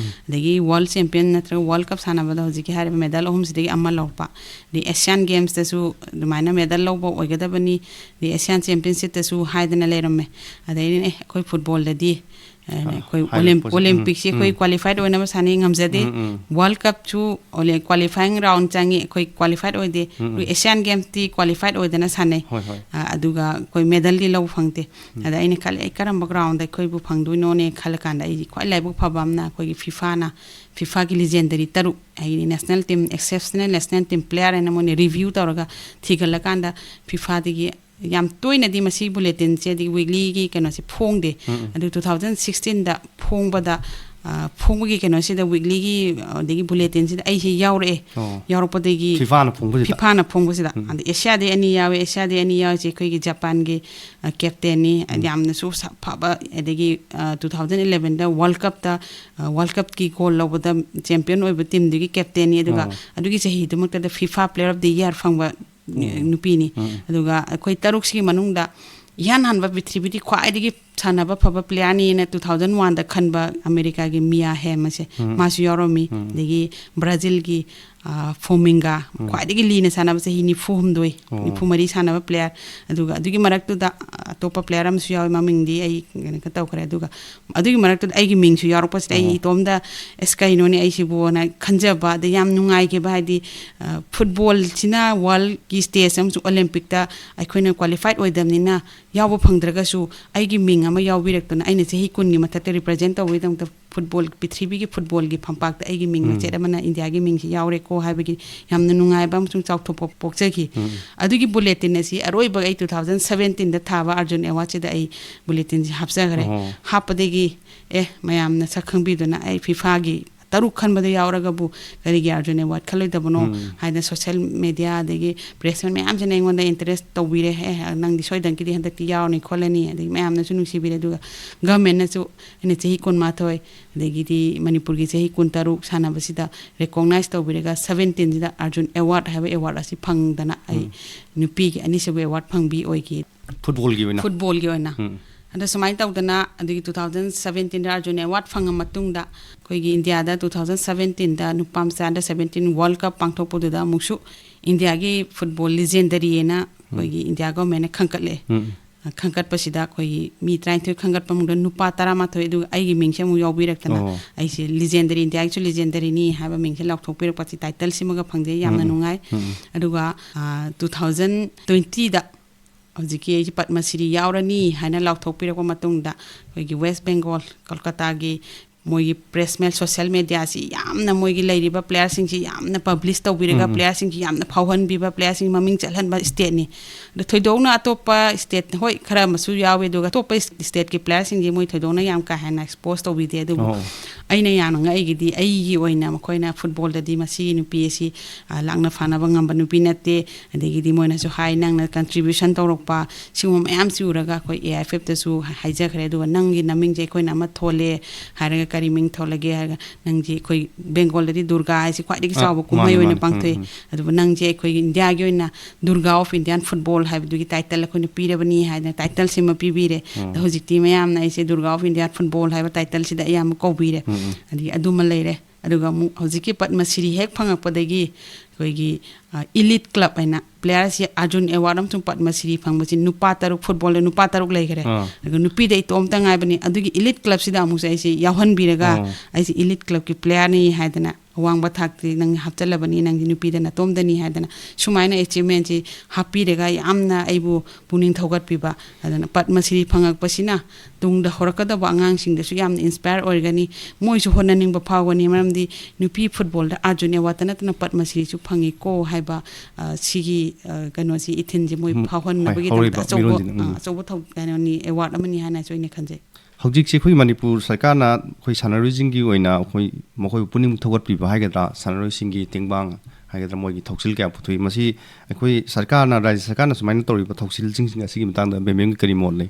ꯑꯗꯒꯤ ꯋꯥꯔꯜड ꯆꯦꯝꯄꯤꯌꯟ ꯅꯠꯇ꯭ꯔꯒ ꯋꯥꯔꯜड ꯀꯞ ꯁꯥꯟꯅꯕꯗ ꯍꯧꯖꯤꯛꯀꯤ ꯍꯥꯏꯔꯤꯕ ꯃꯦꯗꯜ ꯑꯍꯨꯝꯁꯤꯗꯒꯤ ꯑꯃ ꯂꯧꯔꯛꯄ ꯑꯗꯩ ꯑꯦꯁꯤꯌꯥꯟ ꯒꯦꯝꯁꯇꯁꯨ ꯑꯗꯨꯃꯥꯏꯅ ꯃꯦꯗꯜ ꯂꯧꯕ ꯑꯣꯏꯒꯗꯕꯅꯤ ꯑꯗꯩ ꯑꯦꯁꯤꯌꯥꯟ ꯆꯦꯝꯄꯤꯌꯟꯁꯤꯞꯇꯁꯨ ꯍꯥꯏꯗꯅ ꯂꯩꯔꯝꯃꯦ ꯑꯗꯩ ꯑꯩꯈꯣꯏ ꯐꯨꯠꯕꯣꯜꯗꯗꯤ ꯑꯩꯈꯣꯏ ꯑꯣꯂꯦꯝꯄꯤꯛꯁꯤ ꯑꯩꯈꯣꯏ ꯀ꯭ꯋꯥꯂꯤꯐꯥꯏഡ് ꯑꯣꯏꯅꯕ ꯁꯥꯟꯅꯩ ꯉꯝꯖꯗꯦ ꯋꯥꯔꯜड ꯀꯞꯁꯨ ꯀ꯭ꯋꯥꯂꯤꯐꯥꯏꯡ ꯔꯥꯎꯟ ꯆꯪꯉꯤ ꯑꯩꯈꯣꯏ ꯀ꯭ꯋꯥꯂꯤꯐꯥꯏഡ് ꯑꯣꯏꯗꯦ ꯑꯦꯁꯤꯌꯥꯟ ꯒꯦꯝꯁꯇꯤ ꯀ꯭ꯋꯥꯂꯤꯐꯥꯏഡ് ꯑꯣꯏꯗꯅ ꯁꯥꯟꯅꯩ ꯑꯗꯨꯒ ꯑꯩꯈꯣꯏ ꯃꯦꯗꯜꯗꯤ ꯂꯧꯕ ꯐꯪꯗꯦ ꯑꯗ ꯑꯩꯅ ꯈꯜꯂꯦ ꯑꯩ ꯀꯔꯝꯕ ꯒ꯭ꯔꯥꯎꯟꯗ ꯑꯩꯈꯣꯏꯕꯨ ꯐꯪꯗꯣꯏꯅꯣꯅꯦ ꯈꯜꯂꯀꯥꯟꯗ ꯑꯩ ꯈ꯭ꯋꯥꯏ ꯂꯥꯏꯕꯛ ꯐꯕ ꯑꯃꯅ ꯑꯩꯈꯣꯏꯒꯤ ꯐꯤꯐꯥꯒꯤ ꯂꯤꯖꯦꯟꯗꯔꯤ 6 ꯑꯩꯒꯤ national team exceptional national team player ꯍꯥꯏꯅ ꯃꯣꯏꯅ ꯔꯤꯚ꯭ꯌꯨ ꯇꯧꯔꯒ ꯊꯤꯒꯠꯂꯀꯥꯟꯗ ꯐꯤꯐꯥꯗꯒꯤ ꯌꯥꯝ ꯇꯣꯏꯅꯗꯤ ꯃꯁꯤ ꯕꯨꯂꯦꯇꯤꯟꯁꯦ ꯑꯗꯒꯤ ꯋꯤꯛꯂꯤꯒꯤ ꯀꯩꯅꯣꯁꯦ ꯐꯣꯡꯗꯦ ꯑꯗꯨ 2016ꯗ ꯐꯣꯡꯕꯒꯤ ꯀꯩꯅꯣꯁꯤꯗ ꯋꯤꯛꯂꯤꯒꯤ ꯑꯗꯒꯤ ꯕꯨꯂꯦꯇꯤꯟꯁꯤꯗ ꯑꯩꯁꯤ ꯌꯥꯎꯔꯛꯄꯗꯒꯤ ꯐꯤꯐꯥꯅ ꯐꯣꯡꯕꯁꯤꯗ ꯑꯗ ꯑꯦꯁꯤꯌꯥꯗꯩ ꯑꯅꯤ ꯌꯥꯎꯏꯁꯦ ꯑꯩꯈꯣꯏꯒꯤ ꯖꯄꯥꯟꯒꯤ ꯀꯦꯞꯇꯦꯟꯅꯤ ꯌꯥꯝꯅꯁꯨ ꯐꯕ ꯑꯗꯒꯤ 2011ꯗ ꯋꯥꯔꯜഡ് ꯀꯞꯀꯤ ꯒꯣꯜ ꯂꯧꯕꯗ ꯆꯦꯝꯄꯤꯌꯟ ꯑꯣꯏꯕ ꯇꯤꯝꯗꯨꯒꯤ ꯀꯦꯞꯇꯦꯟꯅꯤ ꯑꯗꯨꯒ ꯑꯗꯨꯒꯤ ꯆꯍꯤꯗꯨꯃꯛꯇꯗ FIFA player of the year ꯐꯪꯕ ꯅꯨꯄꯤꯅꯤ ꯑꯗꯨꯒ ꯑꯩꯈꯣꯏ 6ꯁꯤꯒꯤ ꯃꯅꯨꯡꯗ ꯏꯍꯥꯟ ꯍꯥꯟꯕ ꯄ꯭ꯔꯤꯊꯤꯕꯤꯗꯤ ꯈ꯭ꯋꯥꯏꯗꯒꯤ ꯁꯥꯟꯅꯕ ꯐꯕ ꯄ꯭ꯂꯦꯌꯔꯅꯤꯅ 2001ꯗ ꯈꯟꯕ ꯑꯃꯦꯔꯤꯀꯥꯒꯤ ꯃꯤꯌꯥ ꯍꯦꯝ ꯑꯁꯦ ꯃꯥꯁꯨ ꯌꯥꯎꯔꯝꯃꯤ ꯑꯗꯒꯤ ꯕ꯭ꯔꯥꯖꯤꯜꯒꯤ ꯐꯣꯃꯤꯡꯒ ꯈ꯭ꯋꯥꯏꯗꯒꯤ ꯂꯤꯅ ꯁꯥꯟꯅꯕ ꯆꯍꯤ 94 94 ꯁꯥꯟꯅꯕ ꯄ꯭ꯂꯦꯌꯔ ꯑꯗꯨꯒ ꯑꯗꯨꯒꯤ ꯃꯔꯛꯇꯨꯗ ꯑꯇꯣꯞꯄ ꯄ꯭ꯂꯦꯌꯔ ꯑꯃꯁꯨ ꯌꯥꯎꯏ ꯃꯃꯤꯡꯗꯤ ꯑꯩ ꯀꯩꯅꯣ ꯇꯧꯈ꯭ꯔꯦ ꯑꯗꯨꯒ ꯑꯗꯨꯒꯤ ꯃꯔꯛꯇꯨꯗ ꯑꯩꯒꯤ ꯃꯤꯡꯁꯨ ꯌꯥꯎꯔꯛꯄꯁꯤꯗ ꯑꯩ ꯏꯇꯣꯝꯗ ꯑꯁ ꯀꯩꯅꯣꯅꯦ ꯑꯩꯁꯤꯕꯨꯅ ꯈꯟꯖꯕ ꯑꯗ ꯌꯥꯝ ꯅꯨꯡꯉꯥꯏꯈꯤꯕ ꯍꯥꯏꯗꯤ ꯐꯨꯠꯕꯣꯜꯁꯤꯅ ꯋꯥꯔꯜꯒꯤ ꯁ꯭ꯇꯦꯖ ꯑꯃꯁꯨꯡ ꯑꯣꯂꯦꯝꯄꯤꯛꯇ ꯑꯩꯈꯣꯏꯅ ꯀ꯭ꯋꯥꯂꯤꯐꯥꯏꯠ ꯑꯣꯏꯗꯕꯅꯤꯅ ꯌꯥꯎꯕ ꯐꯪꯗ꯭ꯔꯒꯁꯨ ꯑꯩꯒꯤ ꯃꯤꯡ ꯑꯃ ꯌꯥꯎꯕꯤꯔꯛꯇꯨꯅ ꯑꯩꯅ ꯆꯍꯤ 10ꯒꯤ ꯃꯊꯛꯇ ꯔꯤꯄ꯭ꯔꯖꯦꯟ ꯇꯧꯕꯒꯤꯗꯃꯛꯇ ꯐꯨꯠꯕꯣꯜ ꯄ꯭ꯔꯤꯊꯤꯕꯤꯒꯤ ꯐꯨꯠꯕꯣꯜꯒꯤ ꯐꯝꯄꯥꯛꯇ ꯑꯩꯒꯤ ꯃꯤꯡ ꯃꯆꯦꯠ ꯑꯃꯅ ꯏꯟꯗꯤꯌꯥꯒꯤ ꯃꯤꯡꯁꯤ ꯌꯥꯎꯔꯦꯀꯣ ꯍꯥꯏꯕꯒꯤ ꯌꯥꯝꯅ ꯅꯨꯡꯉꯥꯏꯕ ꯑꯃꯁꯨꯡ ꯆꯥꯎꯊꯣꯛꯄ ꯄꯣꯛꯆꯈꯤ ꯑꯗꯨꯒꯤ ꯕꯨꯂꯦꯇꯤꯟ ꯑꯁꯤ ꯑꯔꯣꯏꯕ ꯑꯩ 2017ꯗ ꯊꯥꯕ ꯑꯔꯖꯨꯟ ꯑꯦꯋꯥꯔꯗꯁꯤꯗ ꯑꯩ ꯕꯨꯂꯦꯇꯤꯟꯁꯤ ꯍꯥꯞꯆꯈ꯭ꯔꯦ ꯍꯥꯞꯄꯗꯒꯤ ꯃꯌꯥꯝꯅ ꯁꯛ ꯈꯪꯕꯤꯗꯨꯅ ꯑꯩ ꯐꯤꯐꯥꯒꯤ 6 ꯈꯟꯕꯗ ꯌꯥꯎꯔꯒꯕꯨ ꯀꯔꯤꯒꯤ ꯑꯔꯖꯨꯟ ꯑꯦꯋꯥꯔꯗ ꯈꯜꯂꯣꯏꯗꯕꯅꯣ ꯍꯥꯏꯅ ꯁꯣꯁꯤꯌꯦꯜ ꯃꯦꯗꯤꯌꯥ ꯑꯗꯒꯤ ꯄ꯭ꯔꯦꯁꯃꯦꯟ ꯃꯌꯥꯝꯁꯤꯅ ꯑꯩꯉꯣꯟꯗ ꯏꯟꯇꯔꯦꯁ ꯇꯧꯕꯤꯔꯦ ꯅꯪꯗꯤ ꯁꯣꯏꯗꯅꯀꯤꯗꯤ ꯍꯟꯗꯛꯇꯤ ꯌꯥꯎꯔꯅꯤ ꯈꯣꯠꯂꯅꯤ ꯑꯗꯒꯤ ꯃꯌꯥꯝꯅꯁꯨ ꯅꯨꯡꯁꯤꯕꯤꯔꯦ ꯑꯗꯨꯒ ꯒꯚꯔꯟꯃꯦꯟꯠꯅꯁꯨ ꯑꯩꯅ ꯆꯍꯤ 12 ꯑꯗꯒꯤꯗꯤ ꯃꯅꯤꯄꯨꯔꯒꯤ ꯆꯍꯤ 13 ꯁꯥꯟꯅꯕꯁꯤꯗ ꯔꯦꯀꯣꯛꯅꯥꯏꯖ ꯇꯧꯕꯤꯔꯒ 17ꯁꯤꯗ ꯑꯔꯖꯨꯟ ꯑꯦꯋꯥꯔꯗ ꯍꯥꯏꯕ ꯑꯦꯋꯥꯔꯗ ꯑꯁꯤ ꯐꯪꯗꯅ ꯑꯩ ꯅꯨꯄꯤꯒꯤ ꯑꯅꯤꯁꯨꯕ ꯑꯦꯋꯥꯔꯗ ꯐꯪꯕꯤ ꯑꯣꯏꯈꯤ ꯐꯨꯠꯕꯣꯜꯒꯤ ꯑꯣꯏꯅ ꯑꯗ ꯁꯨꯃꯥꯏꯅ ꯇꯧꯗꯅ ꯑꯗꯨꯒꯤ 2017ꯗ ꯑꯔꯖꯨꯟ ꯑꯦꯋꯥꯔꯗ ꯐꯪꯉ ꯃꯇꯨꯡꯗ ꯑꯩꯈꯣꯏꯒꯤ ꯏꯟꯗꯤꯌꯥꯗ 2017ꯗ ꯅꯨꯄꯥ ꯃꯆꯥ ꯑꯟꯗꯔ 17 ꯋꯥꯔꯜഡ് ꯀꯞ ꯄꯥꯡꯊꯣꯛꯄꯗꯨꯗ ꯑꯃꯨꯛꯁꯨ ꯏꯟꯗꯤꯌꯥꯒꯤ ꯐꯨꯠꯕꯣꯜ ꯂꯤꯖꯦꯟꯗꯔꯤꯅ ꯑꯩꯈꯣꯏꯒꯤ ꯏꯟꯗꯤꯌꯥ ꯒꯚꯔꯟꯃꯦꯟꯠꯅ ꯈꯟꯒꯠꯂꯦ ꯈꯟꯒꯠꯄꯁꯤꯗ ꯑꯩꯈꯣꯏꯒꯤ ꯃꯤ 13 ꯈꯟꯒꯠꯄ ꯃꯅꯨꯡꯗ ꯅꯨꯄꯥ 12 ꯑꯗꯨꯒ ꯑꯩꯒꯤ ꯃꯤꯡꯁꯦ ꯑꯃꯨꯛ ꯌꯥꯎꯕꯤꯔꯛꯇꯅ ꯑꯩꯁꯦ ꯂꯤꯖꯦꯟꯗꯔꯤ ꯏꯟꯗꯤꯌꯥꯒꯤꯁꯨ ꯂꯤꯖꯦꯟꯗꯔꯤꯅꯤ ꯍꯥꯏꯕ ꯃꯤꯡꯁꯦ ꯂꯥꯎꯊꯣꯛꯄꯤꯔꯛꯄꯁꯤ ꯇꯥꯏꯇꯜꯁꯤꯃꯒ ꯐꯪꯖꯩ ꯌꯥꯝꯅ ꯅꯨꯡꯉꯥꯏ ꯑꯗꯨꯒ 2020ꯗ ꯍꯧꯖꯤꯛꯀꯤ ꯑꯩꯁꯦ ꯄद्ꯃ ꯁ꯭ꯔꯤ ꯌꯥꯎꯔꯅꯤ ꯍꯥꯏꯅ ꯂꯥꯎꯊꯣꯛꯄꯤꯔꯛꯄ ꯃꯇꯨꯡꯗ ꯑꯩꯈꯣꯏꯒꯤ ꯋꯦꯁ ꯕꯦꯡꯒꯣꯜ ꯀꯣꯜꯀꯇꯥꯒꯤ ꯃꯣꯏꯒꯤ ꯄ꯭ꯔꯦꯁꯃꯦꯟ ꯁꯣꯁꯤꯌꯦꯜ ꯃꯦꯗꯤꯌꯥꯁꯤ ꯌꯥꯝꯅ ꯃꯣꯏꯒꯤ ꯂꯩꯔꯤꯕ ꯄ꯭ꯂꯦꯌꯔꯁꯤꯡꯁꯤ ꯌꯥꯝꯅ ꯄꯕ꯭ꯂꯤꯁ ꯇꯧꯕꯤꯔꯒ ꯄ꯭ꯂꯦꯌꯔꯁꯤꯡꯁꯤ ꯌꯥꯝꯅ ꯐꯥꯎꯍꯟꯕꯤꯕ ꯄ꯭ꯂꯦꯌꯔꯁꯤꯡ ꯃꯃꯤꯡ ꯆꯠꯍꯟꯕ ꯁ꯭ꯇꯦꯠꯅꯤ ꯑꯗꯣ ꯊꯣꯏꯗꯣꯛꯅ ꯑꯇꯣꯞꯄ ꯁ꯭ꯇꯦꯠ ꯍꯣꯏ ꯈꯔ ꯑꯃꯁꯨ ꯌꯥꯎꯋꯤ ꯑꯗꯨꯒ ꯑꯇꯣꯞꯄ ꯁ꯭ꯇꯦꯠꯀꯤ ꯄ꯭ꯂꯦꯌꯔꯁꯤꯡꯁꯤ ꯃꯣꯏ ꯊꯣꯏꯗꯣꯛꯅ ꯌꯥꯝ ꯀꯥ ꯍꯦꯟꯅ ꯑꯦꯛꯁꯄꯣꯖ ꯇꯧꯕꯤꯗꯦ ꯑꯗꯨꯕꯨ ꯑꯩꯅ ꯌꯥꯝꯅ ꯉꯛꯏꯒꯤꯗꯤ ꯑꯩꯒꯤ ꯑꯣꯏꯅ ꯃꯈꯣꯏꯅ ꯐꯨꯠꯕꯣꯜꯗꯗꯤ ꯃꯁꯤꯒꯤ ꯅꯨꯄꯤ ꯑꯁꯤ ꯂꯥꯛꯅ ꯐꯥꯅꯕ ꯉꯝꯕ ꯅꯨꯄꯤ ꯅꯠꯇꯦ ꯑꯗꯒꯤꯗꯤ ꯃꯣꯏꯅꯁꯨ ꯍꯥꯏ ꯅꯪꯅ ꯀꯟꯇ꯭ꯔꯤꯕ꯭ꯌꯨꯁꯟ ꯇꯧꯔꯛꯄ ꯁꯤꯒꯨꯝꯕ ꯃꯌꯥꯝꯁꯤ ꯎꯔꯒ ꯑꯩꯈꯣꯏ AIFFꯇꯁꯨ ꯍꯥꯏꯖꯈ꯭ꯔꯦ ꯑꯗꯨꯒ ꯅꯪꯒꯤ ꯅꯃꯤꯡꯁꯦ ꯑꯩꯈꯣꯏꯅ ꯑꯃ ꯊꯣꯜꯂꯦ ꯍꯥꯏꯔꯒ ꯀꯔꯤ ꯃꯤꯡ ꯊꯣꯜꯂꯒꯦ ꯍꯥꯏꯔꯒ ꯅꯪꯁꯦ ꯑꯩꯈꯣꯏ ꯕꯦꯡꯒꯣꯜꯗꯗꯤ ꯗꯨꯔꯒꯥ ꯍꯥꯏꯁꯤ ꯈ꯭ꯋꯥꯏꯗꯒꯤ ꯆꯥꯎꯕ ꯀꯨꯝꯍꯩ ꯑꯣꯏꯅ ꯄꯥꯡꯊꯣꯛꯏ ꯑꯗꯨꯕꯨ ꯅꯪꯁꯦ ꯑꯩꯈꯣꯏꯒꯤ ꯏꯟꯗꯤꯌꯥꯒꯤ ꯑꯣꯏꯅ ꯗꯨꯔꯒꯥ ꯑꯣꯐ ꯏꯟꯗꯤꯌꯥꯟ ꯐꯨꯠꯕꯣꯜ ꯍꯥꯏꯕꯗꯨꯒꯤ ꯇꯥꯏꯇꯜ ꯑꯩꯈꯣꯏꯅ ꯄꯤꯔꯕꯅꯤ ꯍꯥꯏꯗꯅ ꯇꯥꯏꯇꯜꯁꯤꯃ ꯄꯤꯕꯤꯔꯦ ꯑꯗꯣ ꯍꯧꯖꯤꯛꯇꯤ ꯃꯌꯥꯝꯅ ꯑꯩꯁꯦ ꯗꯨꯔꯒꯥ ꯑꯣꯐ ꯏꯟꯗꯤꯌꯥꯟ ꯐꯨꯠꯕꯣꯜ ꯍꯥꯏꯕ ꯇꯥꯏꯇꯜꯁꯤꯗ ꯑꯌꯥꯝꯕ ꯀꯧꯕꯤꯔꯦ ꯑꯗꯒꯤ ꯑꯗꯨꯃ ꯂꯩꯔꯦ ꯑꯗꯨꯒ ꯑꯃꯨꯛ ꯍꯧꯖꯤꯛꯀꯤ ꯄद्ꯃ ꯁ꯭ꯔꯤ ꯍꯦꯛ ꯐꯪꯉꯛꯄꯗꯒꯤ ꯑꯩꯈꯣꯏꯒꯤ ꯏꯂꯤꯠ ꯀ꯭ꯂꯕ ꯍꯥꯏꯅ ꯄ꯭ꯂꯦꯌꯔꯁꯤ ꯑꯔꯖꯨꯟ ꯑꯦꯋꯥꯔꯗ ꯑꯃꯁꯨꯡ ꯄद्ꯃ ꯁ꯭ꯔꯤ ꯐꯪꯕꯁꯤ ꯅꯨꯄꯥ 6 ꯐꯨꯠꯕꯣꯜꯗ ꯅꯨꯄꯥ 6 ꯂꯩꯈ꯭ꯔꯦ ꯑꯗꯨꯒ ꯅꯨꯄꯤꯗ ꯏꯇꯣꯝꯇ ꯉꯥꯏꯕꯅꯤ ꯑꯗꯨꯒꯤ ꯏꯂꯤꯠ ꯀ꯭ꯂꯕꯁꯤꯗ ꯑꯃꯨꯛꯁꯨ ꯑꯩꯁꯦ ꯌꯥꯎꯍꯟꯕꯤꯔꯒ ꯑꯩꯁꯦ ꯏꯂꯤꯠ ꯀ꯭ꯂꯕꯀꯤ ꯄ꯭ꯂꯦꯌꯔꯅꯤ ꯍꯥꯏꯗꯅ ꯑꯋꯥꯡꯕ ꯊꯥꯛꯇꯤ ꯅꯪ ꯍꯥꯞꯆꯜꯂꯕꯅꯤ ꯅꯪꯗꯤ ꯅꯨꯄꯤꯗ ꯅꯇꯣꯝꯗꯅꯤ ꯍꯥꯏꯗꯅ ꯁꯨꯃꯥꯏꯅ ꯑꯦꯆꯤꯞꯃꯦꯟꯁꯤ ꯍꯥꯞꯄꯤꯔꯒ ꯌꯥꯝꯅ ꯑꯩꯕు ꯄꯨꯛꯅꯤꯡ ꯊꯧꯒꯠꯄꯤꯕ ꯑꯗꯨꯅ ꯄद्ꯃ ꯁ꯭ꯔꯤ ꯐꯪꯉꯛꯄꯁꯤꯅ ꯇꯨꯡꯗ ꯍꯧꯔꯛꯀꯗꯕ ꯑꯉꯥꯡꯁꯤꯡꯗꯁꯨ ꯌꯥꯝꯅ ꯏꯟꯁꯄꯥꯌꯔ ꯑꯣꯏꯒꯅꯤ ꯃꯣꯏꯁꯨ ꯍꯣꯠꯅꯅꯤꯡꯕ ꯐꯥꯎꯒꯅꯤ ꯃꯔꯝꯗꯤ ꯅꯨꯄꯤ ꯐꯨꯠꯕꯣꯜꯗ ꯑꯔꯖꯨꯟ ꯑꯦꯋꯥꯔꯗ ꯅꯠꯇꯅ ꯄद्ꯃ ꯁ꯭ꯔꯤꯁꯨ ꯐꯪꯉꯤꯀꯣ ꯍꯥꯏꯕ ꯁꯤꯒꯤ ꯀꯩꯅꯣꯁꯤ ꯏꯊꯤꯟꯁꯤ ꯃꯣꯏ ꯐꯥꯎꯍꯟꯅꯕꯒꯤꯗꯃꯛꯇ ꯑꯆꯧꯕ ꯀꯩꯅꯣꯅꯤ ꯑꯦꯋꯥꯔꯗ ꯑꯃꯅꯤ ꯍꯥꯏꯅꯁꯨ ꯑꯩꯅ ꯈꯟꯖꯩ ꯍꯧꯖꯤꯛꯁꯦ ꯑꯩꯈꯣꯏ ꯃꯅꯤꯄꯨꯔ ꯁꯔꯀꯥꯔꯅ ꯑꯩꯈꯣꯏ ꯁꯥꯟꯅꯔꯣꯏꯁꯤꯡꯒꯤ ꯑꯣꯏꯅ ꯑꯩꯈꯣꯏ ꯃꯈꯣꯏꯕꯨ ꯄꯨꯛꯅꯤꯡ ꯊꯧꯒꯠꯄꯤꯕ ꯍꯥꯏꯒꯗ꯭ꯔꯥ ꯁꯥꯟꯅꯔꯣꯏꯁꯤꯡꯒꯤ ꯇꯦꯡꯕꯥꯡ ꯍꯥꯏꯒꯗ꯭ꯔꯥ ꯃꯣꯏꯒꯤ ꯊꯧꯁꯤꯜ ꯀꯌꯥ ꯄꯨꯊꯣꯛꯏ ꯃꯁꯤ ꯑꯩꯈꯣꯏ ꯁꯔꯀꯥꯔꯅ ꯔꯥꯖ꯭ꯌ ꯁꯔꯀꯥꯔꯅ ꯁꯨꯃꯥꯏꯅ ꯇꯧꯔꯤꯕ ꯊꯧꯁꯤꯜꯁꯤꯡ ꯑꯁꯤꯒꯤ ꯃꯇꯥꯡꯗ ꯕꯦꯝꯕꯦꯝꯒꯤ ꯀꯔꯤ ꯃꯣꯠ ꯂꯩ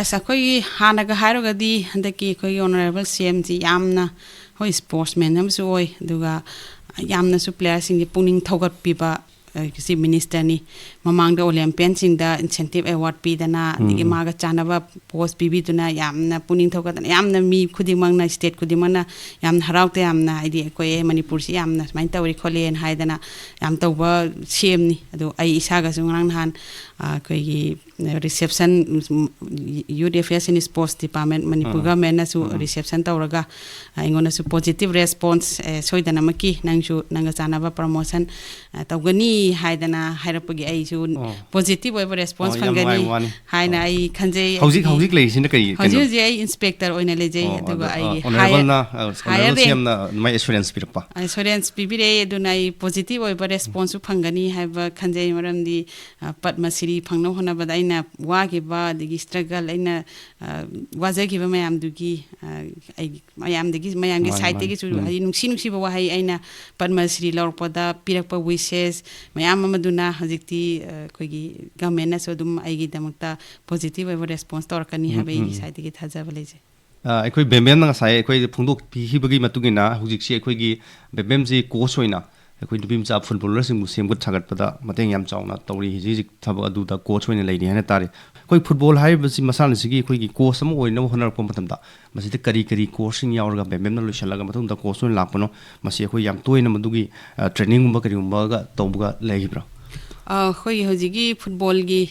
ꯑꯁ ꯑꯩꯈꯣꯏꯒꯤ ꯍꯥꯟꯅꯒ ꯍꯥꯏꯔꯒꯗꯤ ꯍꯟꯗꯛꯀꯤ ꯑꯩꯈꯣꯏꯒꯤ ꯑꯣꯅꯔꯦꯕꯜ CMꯁꯤ ꯌꯥꯝꯅ ꯍꯣꯏ ꯁ꯭ꯄꯣꯔꯠꯁꯃꯦꯟ ꯑꯃꯁꯨ ꯑꯣꯏ ꯑꯗꯨꯒ ꯌꯥꯝꯅꯁꯨ ꯄ꯭ꯂꯦꯌꯔꯁꯤꯡꯁꯤ ꯄꯨꯛꯅꯤꯡ ꯊꯧꯒꯠꯄꯤꯕ ꯆꯤꯐ ꯃꯤꯅꯤꯁꯇꯔꯅꯤ ꯃꯃꯥꯡꯗ ꯑꯣꯂꯦꯝꯄꯤꯌꯟꯁꯤꯡꯗ ꯏꯟꯁꯦꯟꯇꯤꯞ ꯑꯦꯋꯥꯔꯗ ꯄꯤꯗꯅ ꯑꯗꯒꯤ ꯃꯥꯒ ꯆꯥꯟꯅꯕ ꯄꯣꯁ ꯄꯤꯕꯤꯗꯨꯅ ꯌꯥꯝꯅ ꯄꯨꯛꯅꯤꯡ ꯊꯧꯒꯠꯇꯅ ꯌꯥꯝꯅ ꯃꯤ ꯈꯨꯗꯤꯡꯃꯛꯅ ꯁ꯭ꯇꯦꯠ ꯈꯨꯗꯤꯡꯃꯛꯅ ꯌꯥꯝꯅ ꯍꯔꯥꯎ ꯇꯌꯥꯝꯅ ꯍꯥꯏꯗꯤ ꯑꯩꯈꯣꯏ ꯃꯅꯤꯄꯨꯔꯁꯤ ꯌꯥꯝꯅ ꯁꯨꯃꯥꯏꯅ ꯇꯧꯔꯤ ꯈꯣꯠꯂꯦꯅ ꯍꯥꯏꯗꯅ ꯌꯥꯝ ꯇꯧꯕ CMꯅꯤ ꯑꯗꯣ ꯑꯩ ꯏꯁꯥꯒꯁꯨ ꯉꯔꯥꯡ ꯅꯍꯥꯟ ꯑꯩꯈꯣꯏꯒꯤ reception youth affairs and sports department Manipur ꯒꯚꯔꯟꯃꯦꯟꯠꯅꯁꯨ ꯔꯤꯁꯦꯞꯁꯟ ꯇꯧꯔꯒ ꯑꯩꯉꯣꯟꯗꯁꯨ ꯄꯣꯖꯤꯇꯤቭ ꯔꯦꯁꯄꯣꯟꯁ ꯁꯣꯏꯗꯅꯃꯛꯀꯤ ꯅꯪꯒ ꯆꯥꯟꯅꯕ ꯄ꯭ꯔꯃꯣꯁꯟ ꯇꯧꯒꯅꯤ ꯍꯥꯏꯗꯅ ꯍꯥꯏꯔꯛꯄꯒꯤ ꯑꯩꯁꯨ ꯄꯣꯖꯤꯇꯤቭ ꯑꯣꯏꯕ ꯔꯦꯁꯄꯣꯟꯁ ꯐꯪꯒꯅꯤ ꯍꯥꯏꯅ ꯑꯩ ꯈꯟꯖꯩ ꯍꯧꯖꯤꯛ ꯂꯩꯔꯤꯁꯤꯅ ꯀꯔꯤ ꯍꯧꯖꯤꯛ ꯑꯩ ꯏꯟꯁꯄꯦꯛꯇꯔ ꯑꯣꯏꯅ ꯂꯩꯖꯩ ꯑꯗꯨꯒ ꯑꯩꯒꯤ ꯑꯣꯅꯔꯦꯕꯜ CMꯅ ꯃꯥꯏ ꯑꯦꯁꯨꯔꯦꯟꯁ ꯄꯤꯔꯛꯄ ꯑꯦꯁꯨꯔꯦꯟꯁ ꯄꯤꯕꯤꯔꯛꯑꯦ ꯑꯗꯨꯅ ꯑꯩ ꯄꯣꯖꯤꯇꯤቭ ꯑꯣꯏꯕ ꯔꯦꯁꯄꯣꯟꯁꯁꯨ ꯐꯪꯒꯅꯤ ꯍꯥꯏꯕ ꯈꯟꯖꯩ ꯃꯔꯝꯗꯤ ꯄद्ꯃ ꯁ꯭ꯔꯤ ꯐꯪꯅꯕ ꯍꯣꯠꯅꯕꯗ ꯑꯩꯅ ꯋꯥꯈꯤꯕ ꯑꯗꯒꯤ ꯁ꯭ꯇ꯭ꯔꯒꯜ ꯑꯩꯅ ꯋꯥꯖꯈꯤꯕ ꯃꯌꯥꯝꯗꯨꯒꯤ ꯃꯌꯥꯝꯒꯤ ꯁꯥꯏꯠꯇꯒꯤꯁꯨ ꯍꯥꯏꯗꯤ ꯅꯨꯡꯁꯤꯕ ꯋꯥꯍꯩ ꯑꯩꯅ ꯄद्ꯃ ꯁ꯭ꯔꯤ ꯂꯧꯔꯛꯄꯗ ꯄꯤꯔꯛꯄ ꯋꯤꯁꯦꯁ ꯃꯌꯥꯝ ꯑꯃꯗꯨꯅ ꯍꯧꯖꯤꯛꯇꯤ ꯑꯩꯈꯣꯏꯒꯤ ꯒꯚꯔꯟꯃꯦꯟꯠꯅꯁꯨ ꯑꯗꯨꯝ ꯑꯩꯒꯤꯗꯃꯛꯇ ꯄꯣꯖꯤꯇꯤꯚ ꯑꯣꯏꯕ ꯔꯦꯁꯄꯣꯟꯁ ꯇꯧꯔꯛꯀꯅꯤ ꯍꯥꯏꯕ ꯑꯩꯒꯤ ꯁꯥꯏꯠꯇꯒꯤ ꯊꯥꯖꯕ ꯂꯩꯖꯩ ꯑꯩꯈꯣꯏ ꯕꯦꯝꯕꯦꯝꯅ ꯉꯁꯥꯏ ꯑꯩꯈꯣꯏ ꯐꯣꯡꯗꯣꯛꯄꯤꯈꯤꯕꯒꯤ ꯃꯇꯨꯡ ꯏꯟꯅ ꯍꯧꯖꯤꯛꯁꯤ ꯑꯩꯈꯣꯏꯒꯤ ꯕꯦꯝꯕꯦꯝꯁꯤ ꯀꯣꯆ ꯑꯣꯏꯅ ꯑꯩꯈꯣꯏ ꯅꯨꯄꯤ ꯃꯆꯥ ꯐꯨꯠꯕꯣꯂꯔꯁꯤꯡꯕꯨ ꯁꯦꯝꯒꯠ ꯁꯥꯒꯠꯄꯗ ꯃꯇꯦꯡ ꯌꯥꯝ ꯆꯥꯎꯅ ꯇꯧꯔꯤ ꯍꯧꯖꯤꯛ ꯊꯕꯛ ꯑꯗꯨꯗ ꯀꯣꯆ ꯑꯣꯏꯅ ꯂꯩꯔꯤ ꯍꯥꯏꯅ ꯇꯥꯔꯦ ꯑꯩꯈꯣꯏ ꯐꯨꯠꯕꯣꯜ ꯍꯥꯏꯔꯤꯕꯁꯤ ꯃꯁꯥꯟꯅꯁꯤꯒꯤ ꯑꯩꯈꯣꯏꯒꯤ ꯀꯣꯆ ꯑꯃ ꯑꯣꯏꯅꯕ ꯍꯣꯠꯅꯔꯛꯄ ꯃꯇꯝꯗ ꯃꯁꯤꯗ ꯀꯔꯤ ꯀꯔꯤ ꯀꯣꯔꯁꯁꯤꯡ ꯌꯥꯎꯔꯒ ꯕꯦꯝꯕꯦꯝꯅ ꯂꯣꯏꯁꯤꯜꯂꯒ ꯃꯇꯨꯡꯗ ꯀꯣꯆ ꯑꯣꯏꯅ ꯂꯥꯛꯄꯅꯣ ꯃꯁꯤ ꯑꯩꯈꯣꯏ ꯌꯥꯝ ꯇꯣꯏꯅ ꯃꯗꯨꯒꯤ ꯇ꯭ꯔꯦꯅꯤꯡꯒꯨꯝꯕ ꯀꯔꯤꯒꯨꯝꯕꯒ ꯇꯧꯕꯒ ꯂꯩꯈꯤꯕ꯭ꯔꯥ ꯑꯩꯈꯣꯏꯒꯤ ꯍꯧꯖꯤꯛꯀꯤ ꯐꯨꯠꯕꯣꯜꯒꯤ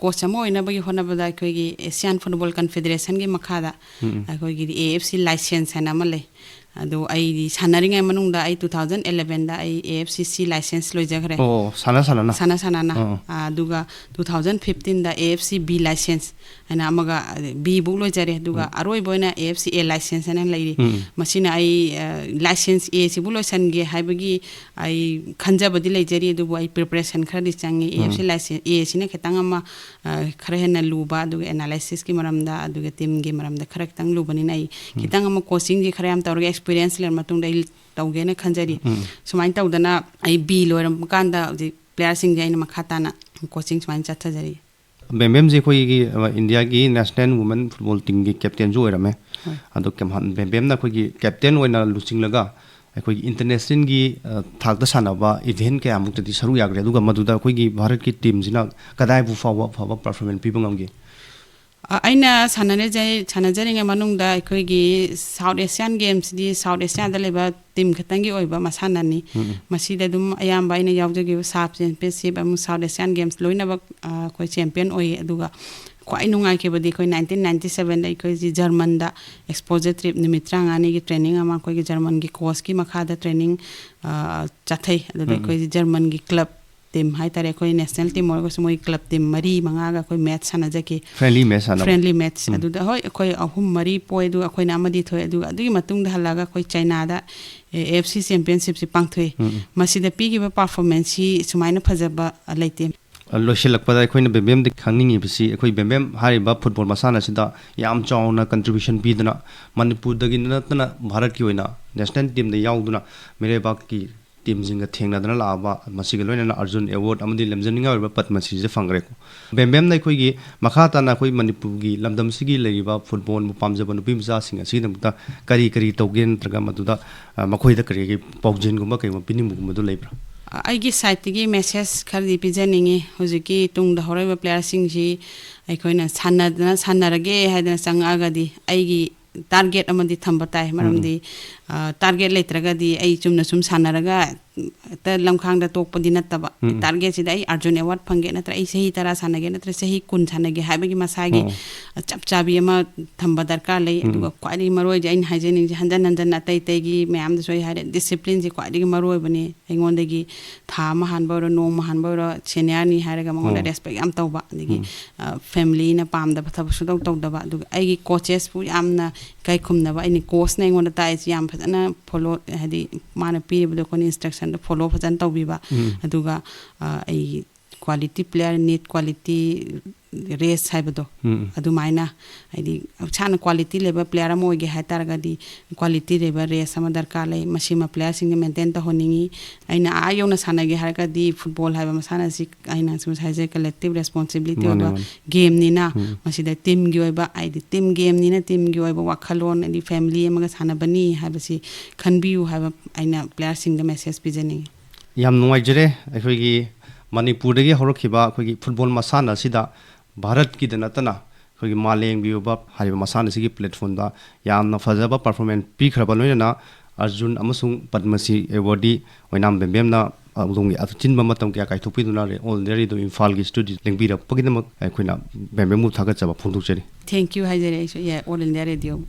ꯀꯣꯆ ꯑꯃ ꯑꯣꯏꯅꯕꯒꯤ ꯍꯣꯠꯅꯕꯗ ꯑꯩꯈꯣꯏꯒꯤ ꯑꯦꯁꯤꯌꯥꯟ ꯐꯨꯠꯕꯣꯜ ꯀꯟꯐꯦꯗꯔꯦꯁꯟꯒꯤ ꯃꯈꯥꯗ ꯑꯩꯈꯣꯏꯒꯤ AFC ꯂꯥꯏꯁꯦꯟꯁ ꯍꯥꯏꯅ ꯑꯃ ꯂꯩ ꯑꯗꯨ ꯑꯩꯗꯤ ꯁꯥꯟꯅꯔꯤꯉꯩ ꯃꯅꯨꯡꯗ ꯑꯩ 2011ꯗ ꯑꯩ AFCC ꯂꯥꯏꯁꯦꯟꯁ ꯂꯣꯏꯖꯈ꯭ꯔꯦ ꯑꯣ ꯁꯥꯟꯅ ꯁꯥꯟꯅꯅ ꯑꯗꯨꯒ 2015ꯗ AFC B ꯂꯥꯏꯁꯦꯟꯁ ꯍꯥꯏꯅ ꯑꯃꯒ B ꯕꯨꯛ ꯂꯣꯏꯖꯔꯦ ꯑꯗꯨꯒ ꯑꯔꯣꯏꯕ ꯑꯣꯏꯅ AFC A ꯂꯥꯏꯁꯦꯟꯁ ꯍꯥꯏꯅ ꯂꯩꯔꯤ ꯃꯁꯤꯅ ꯑꯩ ꯂꯥꯏꯁꯦꯟꯁ A ꯁꯤꯕꯨ ꯂꯣꯏꯁꯟꯒꯦ ꯍꯥꯏꯕꯒꯤ ꯑꯩ ꯈꯟꯖꯕꯗꯤ ꯂꯩꯖꯔꯤ ꯑꯗꯨꯕꯨ ꯑꯩ ꯄ꯭ꯔꯤꯄꯔꯦꯁꯟ ꯈꯔꯗꯤ ꯆꯪꯉꯤ AFC ꯂꯥꯏꯁꯦꯟꯁ A ꯁꯤꯅ ꯈꯤꯇꯪ ꯑꯃ ꯈꯔ ꯍꯦꯟꯅ ꯂꯨꯕ ꯑꯗꯨꯒ ꯑꯦꯅꯥꯂꯥꯏꯁꯤꯁꯀꯤ ꯃꯔꯝꯗ ꯑꯗꯨꯒ ꯇꯤꯝꯒꯤ ꯃꯔꯝꯗ ꯈꯔ ꯈꯤꯇꯪ ꯂꯨꯕꯅꯤꯅ ꯑꯩ ꯈꯤꯇꯪ ꯑꯃ ꯀꯣꯆꯤꯡꯁꯤ ꯈꯔ ꯌꯥꯝ ꯇꯧꯔꯒ ꯑꯦꯛꯁꯄꯤꯔꯤꯌꯦꯟꯁ ꯂꯩꯔ ꯃꯇꯨꯡꯗ ꯑꯩ ꯇꯧꯒꯦꯅ ꯈꯟꯖꯔꯤ ꯁꯨꯃꯥꯏꯅ ꯇꯧꯗꯅ ꯑꯩ B ꯂꯣꯏꯔꯝꯕ ꯀꯥꯟꯗ ꯍꯧꯖꯤꯛ ꯄ꯭ꯂꯦꯌꯔꯁꯤꯡꯁꯦ ꯑꯩꯅ ꯃꯈꯥ ꯇꯥꯅ ꯀꯣꯆꯤꯡ ꯁꯨꯃꯥꯏꯅ ꯆꯠꯊꯖꯔꯤ ꯕꯦꯝꯕꯦꯝꯁꯤ ꯑꯩꯈꯣꯏꯒꯤ ꯏꯟꯗꯤꯌꯥꯒꯤ ꯅꯦꯁꯅꯦꯜ ꯋꯨꯃꯦꯟ ꯐꯨꯠꯕꯣꯜ ꯇꯤꯝꯒꯤ ꯀꯦꯞꯇꯦꯟꯁꯨ ꯑꯣꯏꯔꯝꯃꯦ ꯑꯗꯣ ꯕꯦꯝꯕꯦꯝꯅ ꯑꯩꯈꯣꯏꯒꯤ ꯀꯦꯞꯇꯦꯟ ꯑꯣꯏꯅ ꯂꯨꯆꯤꯡꯂꯒ ꯑꯩꯈꯣꯏꯒꯤ ꯏꯟꯇꯔꯅꯦꯁꯅꯦꯜꯒꯤ ꯊꯥꯛꯇ ꯁꯥꯟꯅꯕ ꯏꯚꯦꯟꯠ ꯀꯌꯥꯃꯨꯛꯇꯗꯤ ꯁꯔꯨꯛ ꯌꯥꯈ꯭ꯔꯦ ꯑꯗꯨꯒ ꯃꯗꯨꯗ ꯑꯩꯈꯣꯏꯒꯤ ꯚꯥꯔꯠꯀꯤ ꯇꯤꯝꯁꯤꯅ ꯀꯗꯥꯏꯕꯨ ꯐꯥꯎꯕ ꯑꯐꯕ ꯄꯔꯐꯣꯔꯃꯦꯟꯁ ꯄꯤꯕ ꯉꯝꯒꯦ ꯑꯩꯅ ꯁꯥꯟꯅꯖꯔꯤꯉꯩ ꯃꯅꯨꯡꯗ ꯑꯩꯈꯣꯏꯒꯤ ꯁꯥꯎꯠ ꯑꯦꯁꯤꯌꯥꯟ ꯒꯦꯝꯁꯗꯤ ꯁꯥꯎꯠ ꯑꯦꯁꯤꯌꯥꯗ ꯂꯩꯕ ꯇꯤꯝ ꯈꯛꯇꯪꯒꯤ ꯑꯣꯏꯕ ꯃꯁꯥꯟꯅꯅꯤ ꯃꯁꯤꯗ ꯑꯗꯨꯝ ꯑꯌꯥꯝꯕ ꯑꯩꯅ ꯌꯥꯎꯖꯈꯤꯕ ꯁꯥꯕ ꯆꯦꯝꯄꯤꯌꯟꯁꯤꯞ ꯑꯃꯁꯨꯡ ꯁꯥꯎꯠ ꯑꯦꯁꯤꯌꯥꯟ ꯒꯦꯝꯁ ꯂꯣꯏꯅꯃꯛ ꯑꯩꯈꯣꯏ ꯆꯦꯝꯄꯤꯌꯟ ꯑꯣꯏꯌꯦ ꯑꯗꯨꯒ ꯈ꯭ꯋꯥꯏ ꯅꯨꯡꯉꯥꯏꯈꯤꯕꯗꯤ ꯑꯩꯈꯣꯏ 1997ꯗ ꯑꯩꯈꯣꯏꯁꯤ ꯖꯔꯃꯟꯗ ꯑꯦꯛꯁꯄꯣꯖꯔ ꯇ꯭ꯔꯤꯞ ꯅꯨꯃꯤꯠ 35ꯅꯤꯒꯤ ꯇ꯭ꯔꯦꯅꯤꯡ ꯑꯃ ꯑꯩꯈꯣꯏꯒꯤ ꯖꯔꯃꯟꯒꯤ ꯀꯣꯆꯀꯤ ꯃꯈꯥꯗ ꯇ꯭ꯔꯦꯅꯤꯡ ꯆꯠꯊꯩ ꯑꯗꯨꯗ ꯑꯩꯈꯣꯏꯁꯤ ꯖꯔꯃꯟꯒꯤ ꯀ꯭ꯂꯕ ꯇꯤꯝ ꯍꯥꯏꯇꯥꯔꯦ ꯑꯩꯈꯣꯏ ꯅꯦꯁꯅꯦꯜ ꯇꯤꯝ ꯑꯣꯏꯔꯒꯁꯨ ꯃꯣꯏ ꯀ꯭ꯂꯕ ꯇꯤꯝ 3-5ꯒ ꯑꯩꯈꯣꯏ ꯃꯦꯠꯆ ꯁꯥꯟꯅꯖꯈꯤ ꯐ꯭ꯔꯦꯟꯂꯤ ꯃꯦꯠꯆ ꯑꯗꯨꯗ ꯍꯣꯏ ꯑꯩꯈꯣꯏ 3-4 ꯄꯣꯏ ꯑꯗꯨꯒ ꯑꯩꯈꯣꯏꯅ ꯑꯃꯗꯤ ꯊꯣꯛꯑꯦ ꯑꯗꯨꯒ ꯑꯗꯨꯒꯤ ꯃꯇꯨꯡꯗ ꯍꯜꯂꯒ ꯑꯩꯈꯣꯏ ꯆꯩꯅꯥꯗ AFC ꯆꯦꯝꯄꯤꯌꯟꯁꯤꯞꯁꯤ ꯄꯥꯡꯊꯣꯛꯏ ꯃꯁꯤꯗ ꯄꯤꯈꯤꯕ ꯄꯔꯐꯣꯔꯃꯦꯟꯁꯁꯤ ꯁꯨꯃꯥꯏꯅ ꯐꯖꯕ ꯂꯩꯇꯦ ꯂꯣꯏꯁꯤꯜꯂꯛꯄꯗ ꯑꯩꯈꯣꯏꯅ ꯕꯦꯝꯕꯦꯝꯗ ꯈꯪꯅꯤꯡꯉꯤꯕꯁꯤ ꯑꯩꯈꯣꯏ ꯕꯦꯝꯕꯦꯝ ꯍꯥꯏꯔꯤꯕ ꯐꯨꯠꯕꯣꯜ ꯃꯁꯥꯟꯅꯁꯤꯗ ꯌꯥꯝ ꯆꯥꯎꯅ ꯀꯟꯇ꯭ꯔꯤꯕ꯭ꯌꯨꯁꯟ ꯄꯤꯗꯨꯅ ꯃꯅꯤꯄꯨꯔꯗꯒꯤ ꯅꯠꯇꯅ ꯚꯥꯔꯠꯀꯤ ꯑꯣꯏꯅ ꯅꯦꯁꯅꯦꯜ ꯇꯤꯝꯗ ꯌꯥꯎꯗꯨꯅ ꯃꯤꯔꯩꯕꯥꯛꯀꯤ ꯇꯤꯝꯁꯤꯡꯒ ꯊꯦꯡꯅꯗꯅ ꯂꯥꯛꯑꯕ ꯃꯁꯤꯒ ꯂꯣꯏꯅꯅ ꯑꯔꯖꯨꯟ ꯑꯦꯋꯥꯔꯗ ꯑꯃꯗꯤ ꯂꯝꯖꯟꯅꯤꯡꯉꯥꯏ ꯑꯣꯏꯕ ꯄꯗꯃ ꯁ꯭ꯔꯤꯁꯦ ꯐꯪꯈ꯭ꯔꯦ ꯕꯦꯝꯕꯦꯝꯅ ꯑꯩꯈꯣꯏꯒꯤ ꯃꯈꯥ ꯇꯥꯅ ꯑꯩꯈꯣꯏ ꯃꯅꯤꯄꯨꯔꯒꯤ ꯂꯝꯗꯝꯁꯤꯒꯤ ꯂꯩꯔꯤꯕ ꯐꯨꯠꯕꯣꯜꯕꯨ ꯄꯥꯝꯖꯕ ꯅꯨꯄꯤ ꯃꯆꯥꯁꯤꯡ ꯑꯁꯤꯒꯤꯗꯃꯛꯇ ꯀꯔꯤ ꯀꯔꯤ ꯇꯧꯒꯦ ꯅꯠꯇ꯭ꯔꯒ ꯃꯗꯨꯗ ꯃꯈꯣꯏꯗ ꯀꯔꯤ ꯄꯥꯎꯖꯦꯜꯒꯨꯝꯕ ꯀꯩꯒꯨꯝꯕ ꯄꯤꯅꯤꯡꯕꯒꯨꯝꯕꯗꯨ ꯂꯩꯕ꯭ꯔꯥ ꯑꯩꯒꯤ ꯁꯥꯏꯠꯇꯒꯤ ꯃꯦꯁꯦꯖ ꯈꯔꯗꯤ ꯄꯤꯖꯅꯤꯡꯉꯤ ꯍꯧꯖꯤꯛꯀꯤ ꯇꯨꯡꯗ ꯍꯧꯔꯛꯏꯕ ꯄ꯭ꯂꯦꯌꯔꯁꯤꯡꯁꯤ ꯑꯩꯈꯣꯏꯅ ꯁꯥꯟꯅꯔꯒꯦ ꯍꯥꯏꯗꯅ ꯆꯪꯉꯛꯑꯒꯗꯤ ꯑꯩꯒꯤ ꯇꯥꯔꯒꯦꯠ ꯑꯃꯗꯤ ꯊꯝꯕ ꯇꯥꯏ ꯃꯔꯝꯗꯤ ꯇꯥꯔꯒꯦꯠ ꯂꯩꯇ꯭ꯔꯒꯗꯤ ꯑꯩ ꯆꯨꯝꯅ ꯁꯨꯝ ꯁꯥꯟꯅꯔꯒ ꯍꯦꯛꯇ ꯂꯝꯈꯥꯡꯗ ꯇꯣꯛꯄꯗꯤ ꯅꯠꯇꯕ ꯇꯥꯔꯒꯦꯠꯁꯤꯗ ꯑꯩ ꯑꯔꯖꯨꯟ ꯑꯦꯋꯥꯔꯗ ꯐꯪꯒꯦ ꯅꯠꯇ꯭ꯔ ꯑꯩ ꯆꯍꯤ 10 ꯁꯥꯟꯅꯒꯦ ꯅꯠꯇ꯭ꯔ ꯆꯍꯤ 10 ꯁꯥꯟꯅꯒꯦ ꯍꯥꯏꯕꯒꯤ ꯃꯁꯥꯒꯤ ꯆꯞ ꯆꯥꯕꯤ ꯑꯃ ꯊꯝꯕ ꯗꯔꯀꯥꯔ ꯂꯩ ꯑꯗꯨꯒ ꯈ꯭ꯋꯥꯏꯗꯒꯤ ꯃꯔꯨꯑꯣꯏꯁꯦ ꯑꯩꯅ ꯍꯥꯏꯖꯅꯤꯡꯁꯦ ꯍꯟꯖꯟ ꯍꯟꯖꯟ ꯑꯇꯩꯒꯤ ꯃꯌꯥꯝꯗꯁꯨ ꯑꯩ ꯍꯥꯏꯔꯦ ꯗꯤꯁꯤꯄ꯭ꯂꯤꯟꯁꯤ ꯈ꯭ꯋꯥꯏꯗꯒꯤ ꯃꯔꯨꯑꯣꯏꯕꯅꯤ ꯑꯩꯉꯣꯟꯗꯒꯤ ꯊꯥ ꯑꯃ ꯍꯥꯟꯕ ꯑꯣꯏꯔꯣ ꯅꯣꯡꯃ ꯍꯥꯟꯕ ꯑꯣꯏꯔꯣ ꯁꯦꯅꯤꯌꯔꯅꯤ ꯍꯥꯏꯔꯒ ꯃꯉꯣꯟꯗ ꯔꯦꯁꯄꯦꯛ ꯌꯥꯝ ꯇꯧꯕ ꯑꯗꯒꯤ ꯐꯦꯃꯤꯂꯤꯅ ꯄꯥꯝꯗꯕ ꯊꯕꯛ ꯁꯨꯡꯇꯧ ꯇꯧꯗꯕ ꯑꯗꯨꯒ ꯑꯩꯒꯤ ꯀꯣꯆꯦꯁꯄꯨ ꯌꯥꯝꯅ ꯏꯀꯥꯏ ꯈꯨꯝꯅꯕ ꯑꯩꯅ ꯀꯣꯆꯅ ꯑꯩꯉꯣꯟꯗ ꯇꯥꯛꯏꯁꯤ ꯌꯥꯝ ꯐꯖꯅ ꯐꯣꯂꯣ ꯍꯥꯏꯗꯤ ꯃꯥꯅ ꯄꯤꯔꯤꯕꯗꯣ ꯑꯩꯈꯣꯏꯅ ꯏꯟꯁꯇ꯭ꯔꯛꯁꯟꯗꯣ ꯐꯣꯂꯣ ꯐꯖꯅ ꯇꯧꯕꯤꯕ ꯑꯗꯨꯒ ꯑꯩꯒꯤ ꯀ꯭ꯋꯥꯂꯤꯇꯤ ꯄ꯭ꯂꯦꯌꯔ ꯅꯤꯠ ꯀ꯭ꯋꯥꯂꯤꯇꯤ ꯔꯦꯁ ꯍꯥꯏꯕꯗꯣ ꯑꯗꯨꯃꯥꯏꯅ ꯍꯥꯏꯗꯤ ꯏꯁꯥꯅ ꯀ꯭ꯋꯥꯂꯤꯇꯤ ꯂꯩꯕ ꯄ꯭ꯂꯦꯌꯔ ꯑꯃ ꯑꯣꯏꯒꯦ ꯍꯥꯏꯇꯥꯔꯒꯗꯤ ꯀ꯭ꯋꯥꯂꯤꯇꯤ ꯂꯩꯕ ꯔꯦꯁ ꯑꯃ ꯗꯔꯀꯥꯔ ꯂꯩ ꯃꯁꯤꯃ ꯄ꯭ꯂꯦꯌꯔꯁꯤꯡꯁꯦ ꯃꯦꯟꯇꯦꯟ ꯇꯧꯍꯟꯅꯤꯡꯉꯤ ꯑꯩꯅ ꯌꯧꯅ ꯁꯥꯟꯅꯒꯦ ꯍꯥꯏꯔꯒꯗꯤ ꯐꯨꯠꯕꯣꯜ ꯍꯥꯏꯕ ꯃꯁꯥꯟꯅꯁꯤ ꯑꯩꯅ ꯁꯨꯝ ꯍꯥꯏꯖꯩ ꯀꯂꯦꯛꯇꯤꯚ ꯔꯦꯁꯄꯣꯟꯁꯤꯕꯤꯂꯤꯇꯤ ꯑꯣꯏꯕ ꯒꯦꯝꯅꯤꯅ ꯃꯁꯤꯗ ꯇꯤꯝꯒꯤ ꯑꯣꯏꯕ ꯍꯥꯏꯗꯤ ꯇꯤꯝ ꯒꯦꯝꯅꯤꯅ ꯇꯤꯝꯒꯤ ꯑꯣꯏꯕ ꯋꯥꯈꯜꯂꯣꯟ ꯍꯥꯏꯗꯤ ꯐꯦꯃꯤꯂꯤ ꯑꯃꯒ ꯁꯥꯟꯅꯕꯅꯤ ꯍꯥꯏꯕꯁꯤ ꯈꯟꯕꯤꯌꯨ ꯍꯥꯏꯕ ꯑꯩꯅ ꯄ꯭ꯂꯦꯌꯔꯁꯤꯡꯗ ꯃꯦꯁꯦꯖ ꯄꯤꯖꯅꯤꯡꯉꯤ ꯌꯥꯝ ꯅꯨꯡꯉꯥꯏꯖꯔꯦ ꯑꯩꯈꯣꯏꯒꯤ ꯃꯅꯤꯄꯨꯔꯗꯒꯤ ꯍꯧꯔꯛꯈꯤꯕ ꯑꯩꯈꯣꯏꯒꯤ ꯐꯨꯠꯕꯣꯜ ꯃꯁꯥꯟꯅ ꯑꯁꯤꯗ ꯚꯥꯔꯠꯀꯤꯗ ꯅꯠꯇꯅ ꯑꯩꯈꯣꯏꯒꯤ ꯃꯥꯂꯦꯝꯒꯤ ꯑꯣꯏꯕ ꯍꯥꯏꯔꯤꯕ ꯃꯁꯥꯟꯅ ꯑꯁꯤꯒꯤ ꯄ꯭ꯂꯦꯠꯐꯣꯝꯗ ꯌꯥꯝꯅ ꯐꯖꯕ ꯄꯔꯐꯣꯔꯃꯦꯟꯁ ꯄꯤꯈ꯭ꯔꯕ ꯂꯣꯏꯅꯅ ꯑꯔꯖꯨꯟ ꯑꯃꯁꯨꯡ ꯄꯗꯃ ꯁ꯭ꯔꯤ ꯑꯦꯋꯥꯔꯗꯤ ꯑꯣꯏꯅꯥꯝ ꯕꯦꯝꯕꯦꯝꯅ ꯑꯗꯣꯝꯒꯤ ꯑꯆꯤꯟꯕ ꯃꯇꯝ ꯀꯌꯥ ꯀꯥꯏꯊꯣꯛꯄꯤꯗꯨꯅ ꯑꯣꯜ ꯏꯟꯗꯤꯌꯥ ꯔꯦꯗꯤꯑꯣ ꯏꯝꯐꯥꯜꯒꯤ ꯁ꯭ꯇꯨꯗꯤꯑꯣ ꯂꯦꯡꯕꯤꯔꯛꯄꯒꯤꯗꯃꯛ ꯑꯩꯈꯣꯏꯅ ꯕꯦꯝꯕꯦꯝꯕꯨ ꯊꯥꯒꯠꯆꯕ ꯐꯣꯡꯗꯣꯛꯆꯔꯤ ꯊꯦꯡꯛ ꯌꯨ ꯍꯥꯏꯖꯔꯤ ꯑꯩꯁꯨ ꯑꯣꯜ ꯏꯟꯗꯤꯌꯥ ꯔꯦꯗꯤꯑꯣ